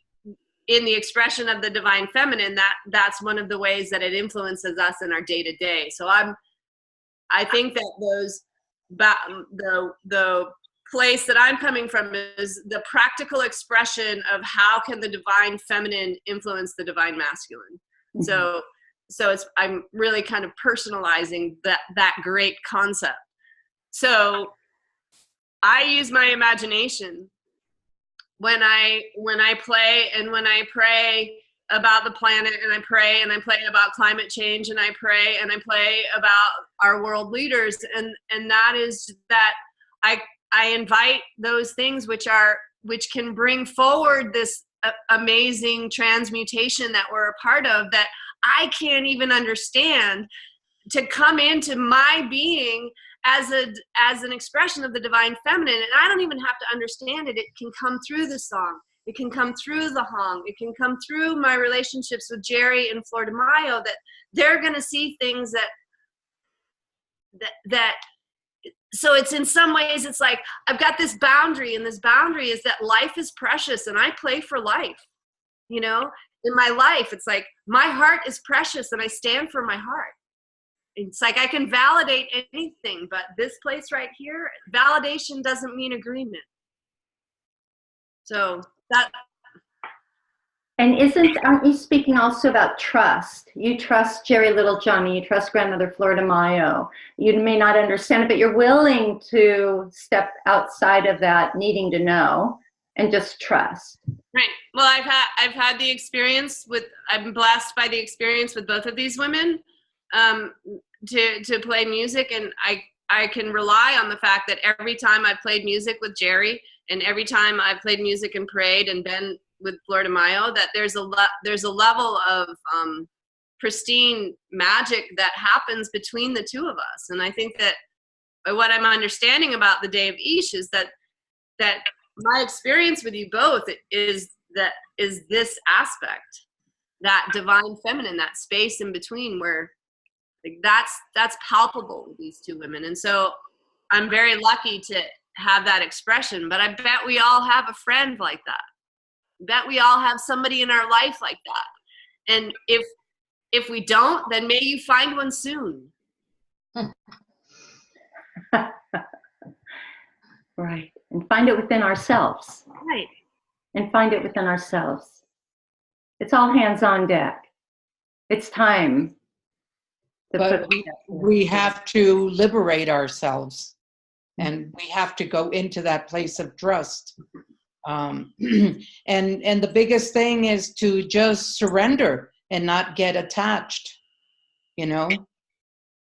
in the expression of the divine feminine, that's one of the ways that it influences us in our day-to-day. So I think that the place that I'm coming from is the practical expression of how can the divine feminine influence the divine masculine. Mm-hmm. So I'm really kind of personalizing that great concept. So I use my imagination when I play and when I pray about the planet, and I play about climate change, and I play about our world leaders, and that is that I invite those things which can bring forward this amazing transmutation that we're a part of, that I can't even understand, to come into my being as an expression of the divine feminine. And I don't even have to understand it. It can come through the song. It can come through the hong. It can come through my relationships with Geri and Flordemayo, that they're going to see things that so it's, in some ways, it's like I've got this boundary, and this boundary is that life is precious, and I play for life. You know, in my life, it's like my heart is precious, and I stand for my heart. It's like I can validate anything, but this place right here, validation doesn't mean agreement. So that. And aren't you speaking also about trust? You trust Geri Littlejohn, you trust Grandmother Flordemayo. You may not understand it, but you're willing to step outside of that needing to know and just trust. Right. Well, I've had the experience I'm blessed by the experience with both of these women to play music, and I can rely on the fact that every time I played music with Geri, and every time I played music and prayed and been with Flordemayo, that there's a level of pristine magic that happens between the two of us. And I think that what I'm understanding about the Day of Ish is that my experience with you both is this aspect, that divine feminine, that space in between, where like that's palpable with these two women. And so I'm very lucky to have that expression, but I bet we all have a friend like that. I bet we all have somebody in our life like that. And if we don't, then may you find one soon. Right. And find it within ourselves. Right. And find it within ourselves. It's all hands on deck. It's time. But we have to liberate ourselves, and we have to go into that place of trust. And the biggest thing is to just surrender and not get attached. You know,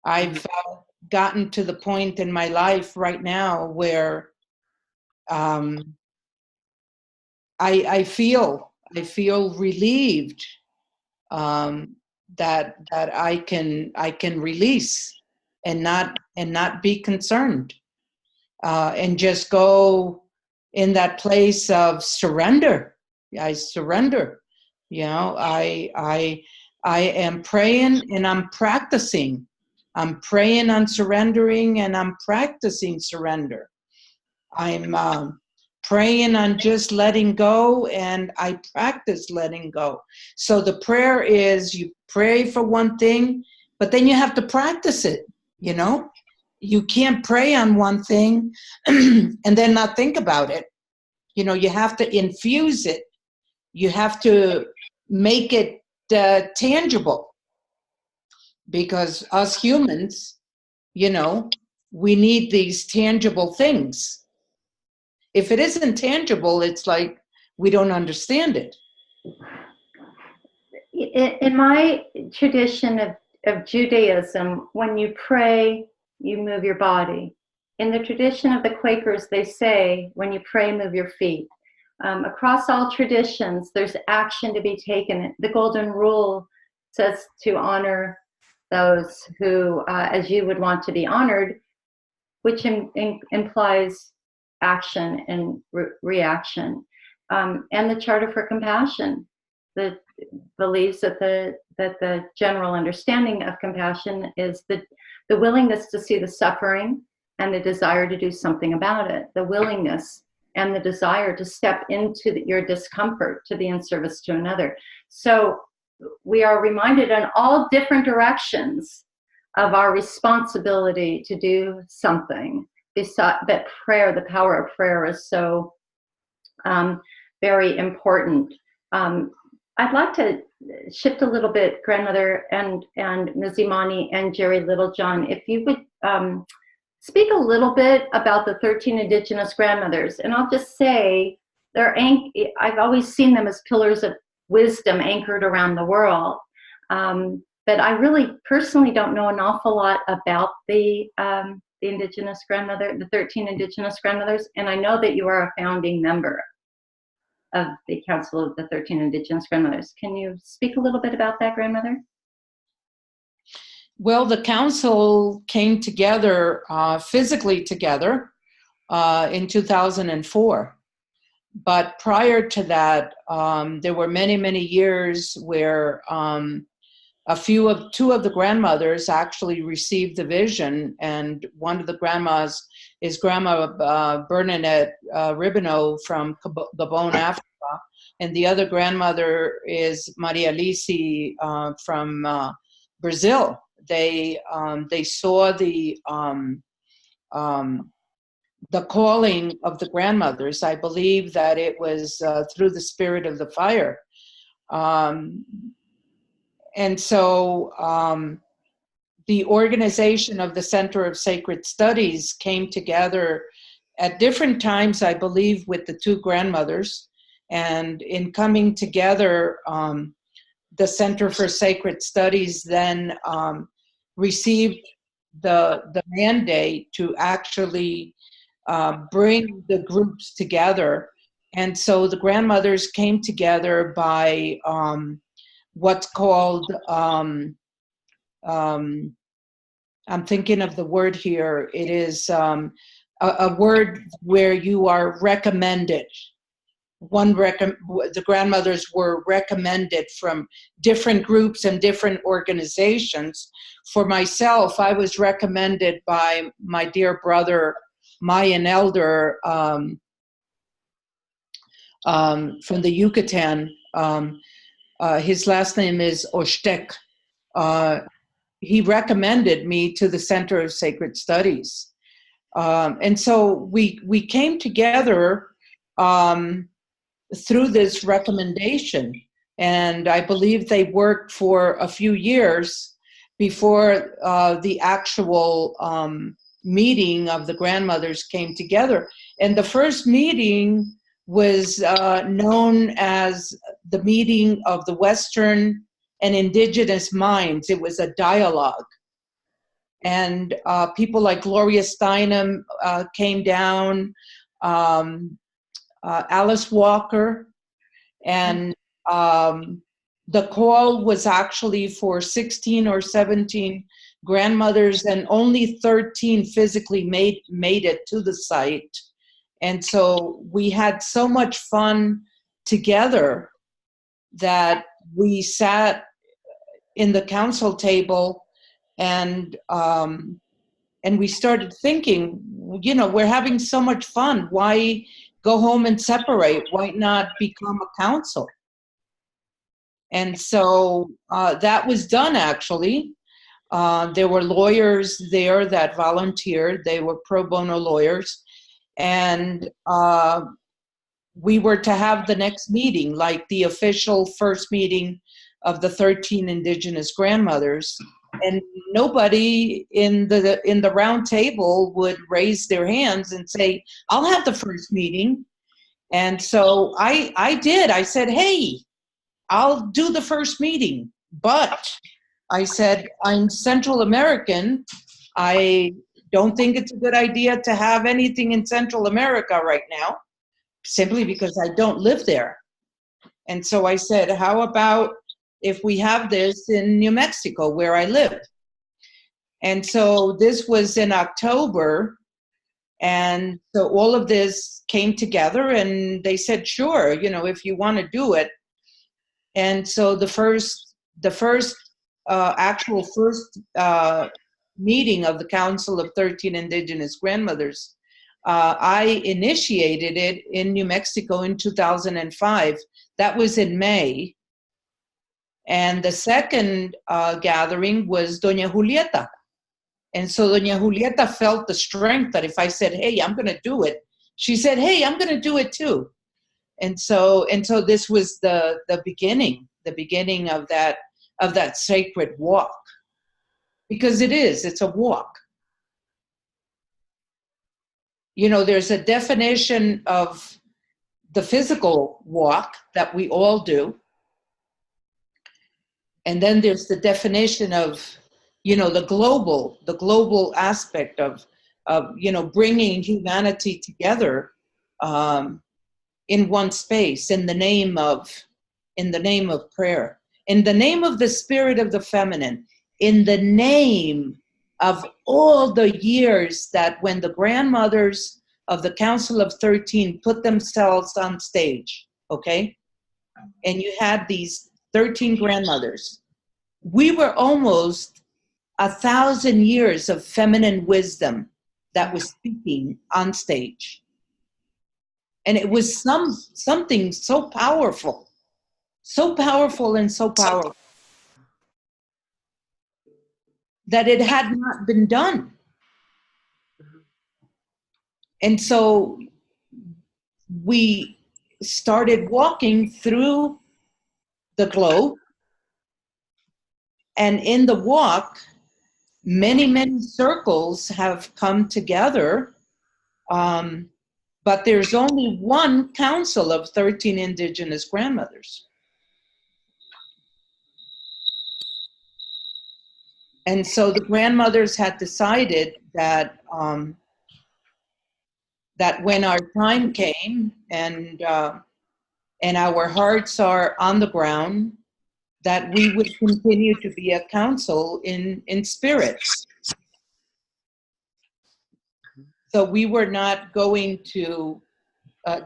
I've gotten to the point in my life right now where I feel relieved that I can release and not be concerned, and just go in that place of surrender. I surrender. You know, I am praying and I'm practicing. I'm praying on surrendering and I'm practicing surrender. I'm praying on just letting go, and I practice letting go. So the prayer is, you pray for one thing, but then you have to practice it, you know? You can't pray on one thing and then not think about it. You know, you have to infuse it. You have to make it tangible, because us humans, you know, we need these tangible things. If it isn't tangible, it's like we don't understand it. In my tradition of Judaism, when you pray, you move your body. In the tradition of the Quakers, they say, when you pray, move your feet. Across all traditions, there's action to be taken. The Golden Rule says to honor those who, as you would want to be honored, which implies action and reaction. And the Charter for Compassion that believes that the general understanding of compassion is the willingness to see the suffering and the desire to do something about it. The willingness and the desire to step into your discomfort to be in service to another. So we are reminded in all different directions of our responsibility to do something. That prayer, the power of prayer, is so very important. I'd like to shift a little bit, Grandmother and Ms. Imani and Geri Littlejohn, if you would speak a little bit about the 13 Indigenous Grandmothers. And I'll just say, I've always seen them as pillars of wisdom anchored around the world. But I really personally don't know an awful lot about the Indigenous Grandmother, the 13 Indigenous Grandmothers, and I know that you are a founding member of the Council of the 13 Indigenous Grandmothers. Can you speak a little bit about that, Grandmother? Well, the council came together, physically together, in 2004. But prior to that, there were many, many years where two of the grandmothers actually received the vision, and one of the grandmas is Grandma Bernadette Riboneau from Gabon, Africa, and the other grandmother is Maria Lisi from Brazil. They saw the calling of the grandmothers. I believe that it was through the spirit of the fire. And so the organization of the Center of Sacred Studies came together at different times, I believe, with the two grandmothers. And in coming together, the Center for Sacred Studies then received the mandate to actually bring the groups together. And so the grandmothers came together by what's called, I'm thinking of the word here, it is a word where you are recommended. The grandmothers were recommended from different groups and different organizations. For myself, I was recommended by my dear brother, Mayan elder from the Yucatan. His last name is Oshtek. He recommended me to the Center of Sacred Studies. And so we came together through this recommendation. And I believe they worked for a few years before the actual meeting of the grandmothers came together. And the first meeting was known as the meeting of the Western and Indigenous minds. It was a dialogue. And people like Gloria Steinem came down, Alice Walker, and the call was actually for 16 or 17 grandmothers, and only 13 physically made it to the site. And so we had so much fun together that we sat in the council table and we started thinking, you know, we're having so much fun. Why go home and separate? Why not become a council? And so that was done, actually. There were lawyers there that volunteered. They were pro bono lawyers. And we were to have the next meeting, like the official first meeting of the 13 Indigenous grandmothers. And nobody in the round table would raise their hands and say, I'll have the first meeting. And so I did. I said, hey, I'll do the first meeting. But I said, I'm Central American. I don't think it's a good idea to have anything in Central America right now, simply because I don't live there. And so I said, how about if we have this in New Mexico, where I live? And so this was in October. And so all of this came together, and they said, sure, you know, if you want to do it. And so the first meeting of the Council of 13 Indigenous Grandmothers I initiated it in New Mexico in 2005. That was in May. And the second gathering was Doña Julieta. And so Doña Julieta felt the strength that if I said, hey, I'm going to do it, she said, hey, I'm going to do it too. And so this was the beginning of that sacred walk. Because it's a walk. You know, there's a definition of the physical walk that we all do. And then there's the definition of, you know, the global aspect of you know, bringing humanity together in one space in the name of prayer, in the name of the spirit of the feminine, in the name of all the years that when the grandmothers of the Council of 13 put themselves on stage, okay? And you had these 13 grandmothers. We were almost 1,000 years of feminine wisdom that was speaking on stage. And it was something so powerful and so powerful that it had not been done. And so we started walking through the globe. And in the walk, many circles have come together. But there's only one council of 13 Indigenous grandmothers. And so the grandmothers had decided that that when our time came and our hearts are on the ground, that we would continue to be a council in spirit. So we were not going to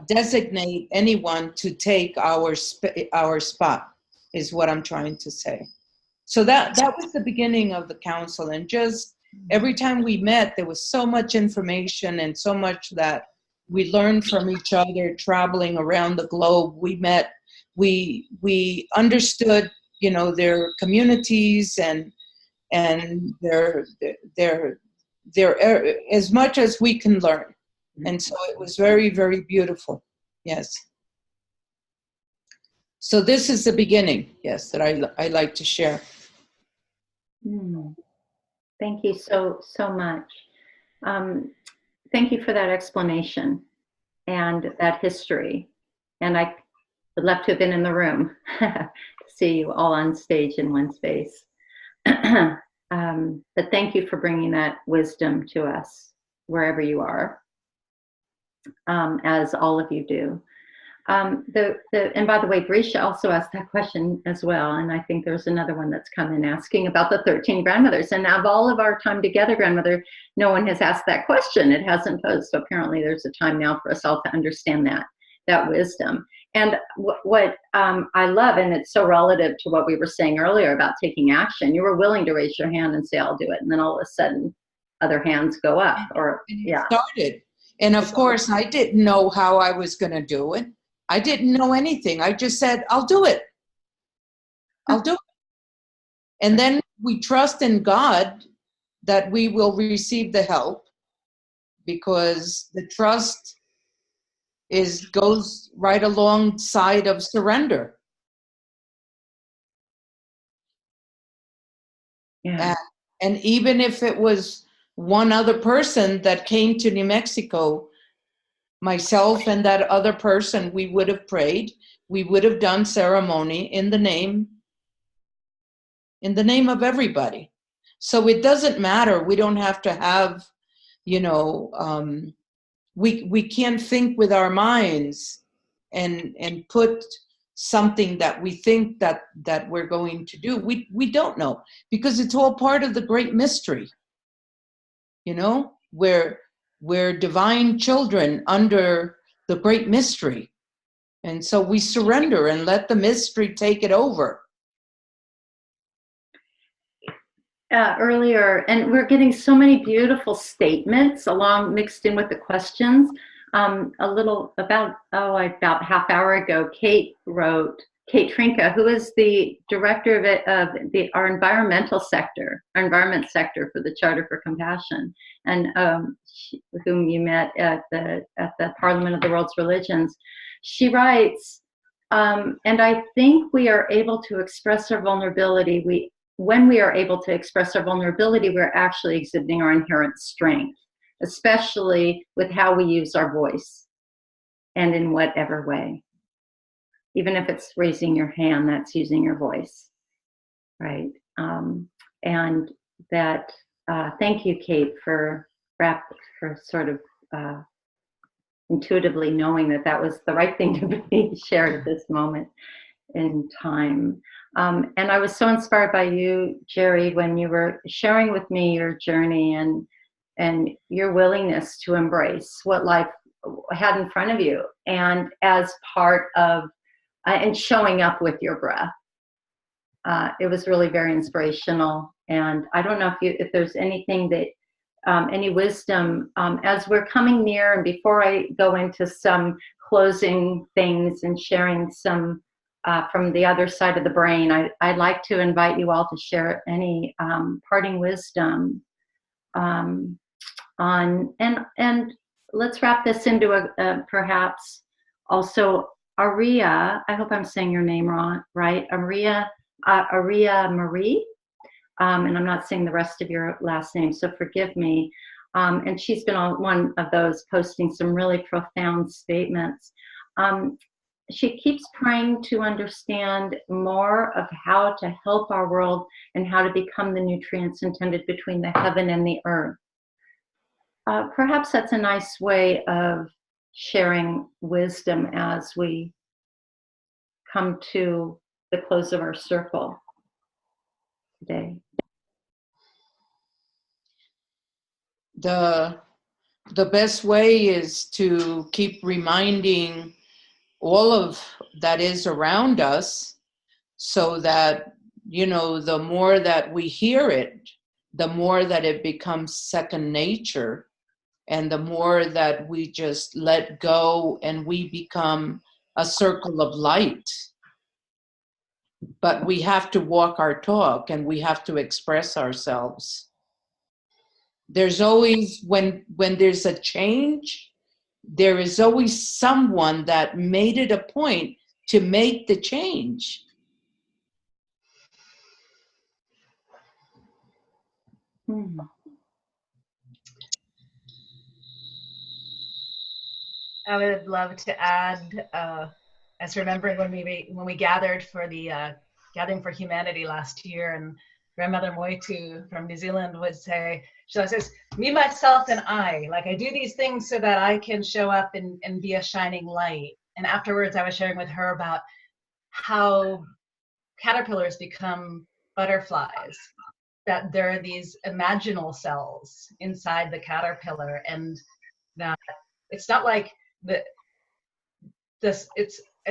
designate anyone to take our spot, is what I'm trying to say. So that was the beginning of the council, and just every time we met, there was so much information and so much that we learned from each other traveling around the globe. We met, we understood, you know, their communities and their as much as we can learn. And so it was very, very beautiful. Yes. So this is the beginning, yes, that I like to share. Thank you so much. Thank you for that explanation and that history. And I would love to have been in the room to see you all on stage in one space. But thank you for bringing that wisdom to us wherever you are, as all of you do. And by the way, Grisha also asked that question as well, and I think there's another one that's come in asking about the 13 grandmothers. And of all of our time together, grandmother, no one has asked that question. It hasn't posed. So apparently there's a time now for us all to understand that wisdom. And what I love, and it's so relative to what we were saying earlier about taking action. You were willing to raise your hand and say, I'll do it. And then all of a sudden other hands go up, or yeah. Started. And of course I didn't know how I was going to do it. I didn't know anything. I just said, I'll do it. I'll do it. And then we trust in God that we will receive the help, because the trust goes right alongside of surrender. Yeah. And even if it was one other person that came to New Mexico, myself and that other person, we would have prayed. We would have done ceremony in the name of everybody. So it doesn't matter. We don't have to have, you know, we can't think with our minds and put something that we think that we're going to do. We don't know, because it's all part of the great mystery. You know, we're divine children under the great mystery. And so we surrender and let the mystery take it over. earlier, and we're getting so many beautiful statements along mixed in with the questions. About half hour ago, Kate Trinka, who is the director of our environment sector for the Charter for Compassion, and whom you met at the Parliament of the World's Religions. She writes, and I think we are able to express our vulnerability. When we are able to express our vulnerability, we're actually exhibiting our inherent strength, especially with how we use our voice and in whatever way. Even if it's raising your hand, that's using your voice, right? And that, thank you, Kate, for sort of intuitively knowing that was the right thing to be shared at this moment in time. And I was so inspired by you, Geri, when you were sharing with me your journey and your willingness to embrace what life had in front of you, and as part of and showing up with your breath. It was really very inspirational. And I don't know if there's anything that any wisdom as we're coming near, and before I go into some closing things and sharing some from the other side of the brain, I'd like to invite you all to share any parting wisdom on, and let's wrap this into a perhaps also Aria. I hope I'm saying your name right. Aria Marie. And I'm not saying the rest of your last name, so forgive me. And she's been on one of those posting some really profound statements. She keeps trying to understand more of how to help our world and how to become the nutrients intended between the heaven and the earth. Perhaps that's a nice way of sharing wisdom as we come to the close of our circle today. The best way is to keep reminding all of that is around us, so that, the more that we hear it, the more that it becomes second nature, and the more that we just let go and we become a circle of light. But we have to walk our talk, and we have to express ourselves. There's always, when there's a change, there is always someone that made it a point to make the change. I would love to add, as remembering when we gathered for the Gathering for Humanity last year, and Grandmother Moitu from New Zealand would say, she always says, me, myself, and I. Like, I do these things so that I can show up and be a shining light. And afterwards, I was sharing with her about how caterpillars become butterflies, that there are these imaginal cells inside the caterpillar, and that it's not like I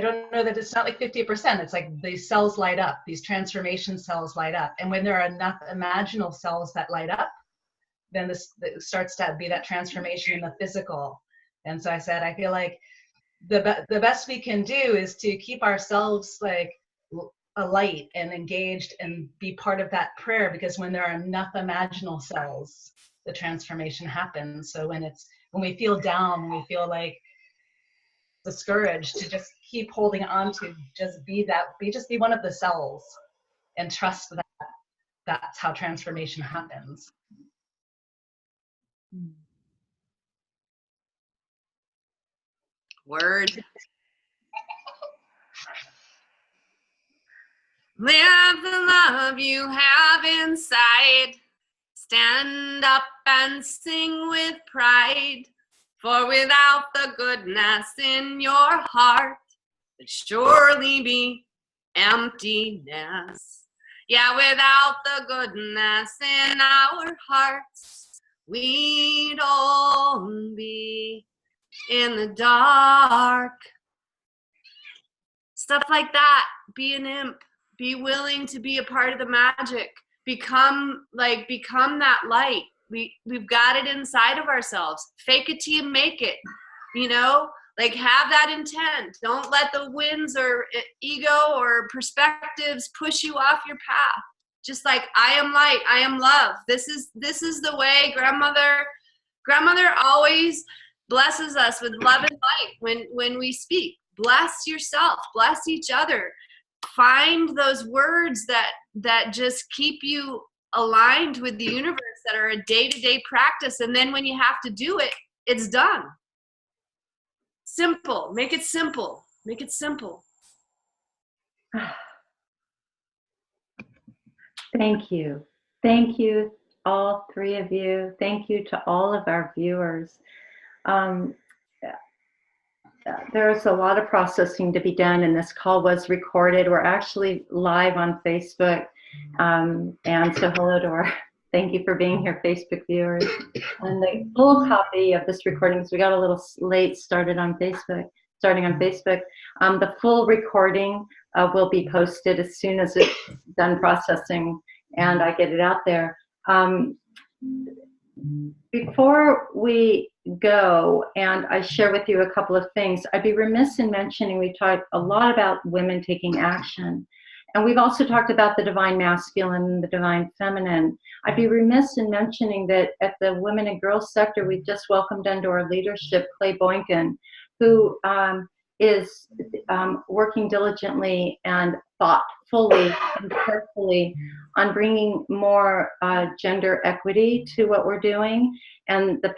don't know that it's not like 50%. It's like these cells light up, these transformation cells light up. And when there are enough imaginal cells that light up, then it starts to be that transformation in the physical. And so I said, I feel like the best we can do is to keep ourselves like alight and engaged and be part of that prayer, because when there are enough imaginal cells, the transformation happens. So when we feel down, when we feel like discouraged, to just keep holding on to just be one of the cells, and trust that that's how transformation happens. Word. Live the love you have inside. Stand up and sing with pride. For without the goodness in your heart, it'd surely be emptiness. Yeah, without the goodness in our hearts, we'd all be in the dark. Stuff like that. Be an imp. Be willing to be a part of the magic. become that light. We've got it inside of ourselves. Fake it till you make it, you know, like have that intent. Don't let the winds or ego or perspectives push you off your path. Just like, I am light, I am love. This is the way. Grandmother always blesses us with love and light when we speak. Bless yourself, bless each other. Find those words that just keep you aligned with the universe, that are a day-to-day practice. And then when you have to do it, it's done. Simple. Make it simple. Make it simple. Thank you. Thank you, all three of you. Thank you to all of our viewers. There's a lot of processing to be done, and this call was recorded. We're actually live on Facebook. And so hello to our, thank you for being here, Facebook viewers. And the full copy of this recording, because we got a little late starting on Facebook. The full recording will be posted as soon as it's done processing and I get it out there. Before we go and I share with you a couple of things, I'd be remiss in mentioning we talked a lot about women taking action. And we've also talked about the divine masculine and the divine feminine. I'd be remiss in mentioning that at the Women and Girls sector, we've just welcomed into our leadership Clay Boynton, who is working diligently and thoughtfully and carefully on bringing more gender equity to what we're doing. And the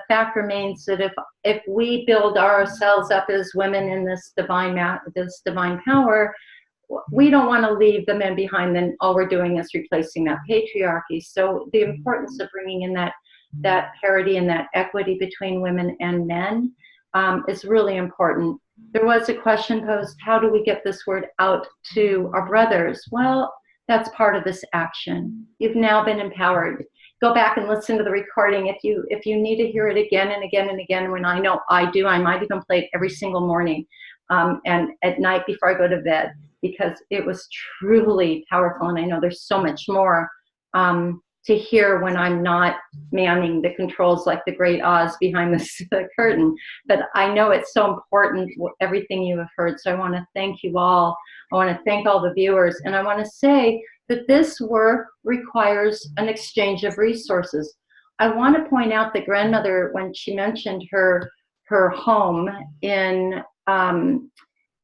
fact remains that if we build ourselves up as women in this divine power, we don't want to leave the men behind. Then all we're doing is replacing that patriarchy. So the importance of bringing in that parity and that equity between women and men is really important. There was a question posed, how do we get this word out to our brothers? Well, that's part of this action. You've now been empowered. Go back and listen to the recording if you need to hear it again and again and again. When I know I do, I might even play it every single morning and at night before I go to bed, because it was truly powerful. And I know there's so much more to hear when I'm not manning the controls like the great Oz behind the curtain. But I know it's so important, everything you have heard. So I want to thank you all. I want to thank all the viewers. And I want to say that this work requires an exchange of resources. I want to point out that grandmother, when she mentioned her home in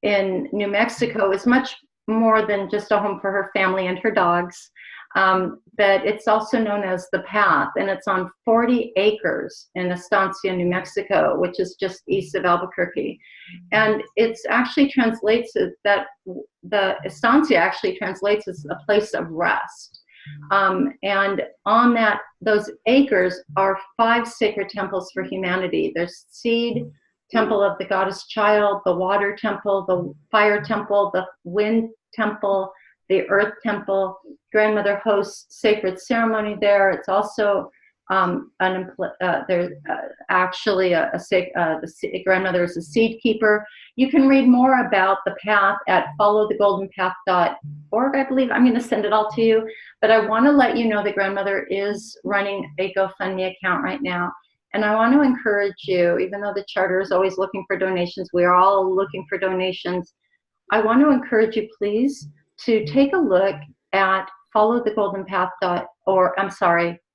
New Mexico, is much more than just a home for her family and her dogs. But it's also known as The Path, and it's on 40 acres in Estancia, New Mexico, which is just east of Albuquerque. And it's actually translates as that, the Estancia actually translates as a place of rest. And on those acres are 5 sacred temples for humanity. There's Seed Temple of the Goddess Child, the Water Temple, the Fire Temple, the Wind Temple, the Earth Temple. Grandmother hosts sacred ceremony there. It's also there's actually the grandmother is a seed keeper. You can read more about the path at followthegoldenpath.org. I believe I'm going to send it all to you. But I want to let you know that grandmother is running a GoFundMe account right now. And I want to encourage you, even though the charter is always looking for donations, we are all looking for donations. I want to encourage you, please, to take a look at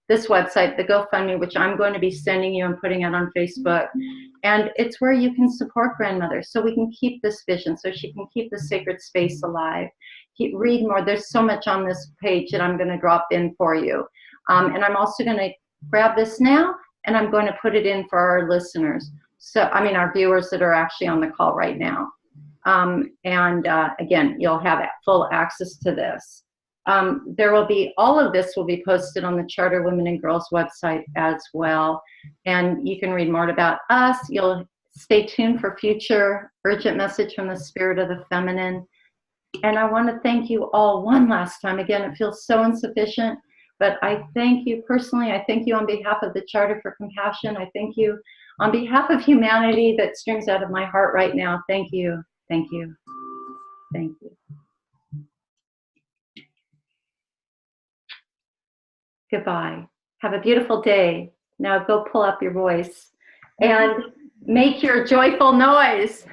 this website, the GoFundMe, which I'm going to be sending you and putting out on Facebook. And it's where you can support grandmother so we can keep this vision, so she can keep the sacred space alive. Read more. There's so much on this page that I'm going to drop in for you. And I'm also going to grab this now, and I'm going to put it in for our listeners. So, our viewers that are actually on the call right now. Again, you'll have full access to this. All of this will be posted on the Charter Women and Girls website as well. And you can read more about us. You'll stay tuned for future urgent message from the spirit of the feminine. And I want to thank you all one last time. Again, it feels so insufficient, but I thank you personally. I thank you on behalf of the Charter for Compassion. I thank you on behalf of humanity that streams out of my heart right now. Thank you. Thank you. Thank you. Goodbye. Have a beautiful day. Now go pull up your voice and make your joyful noise.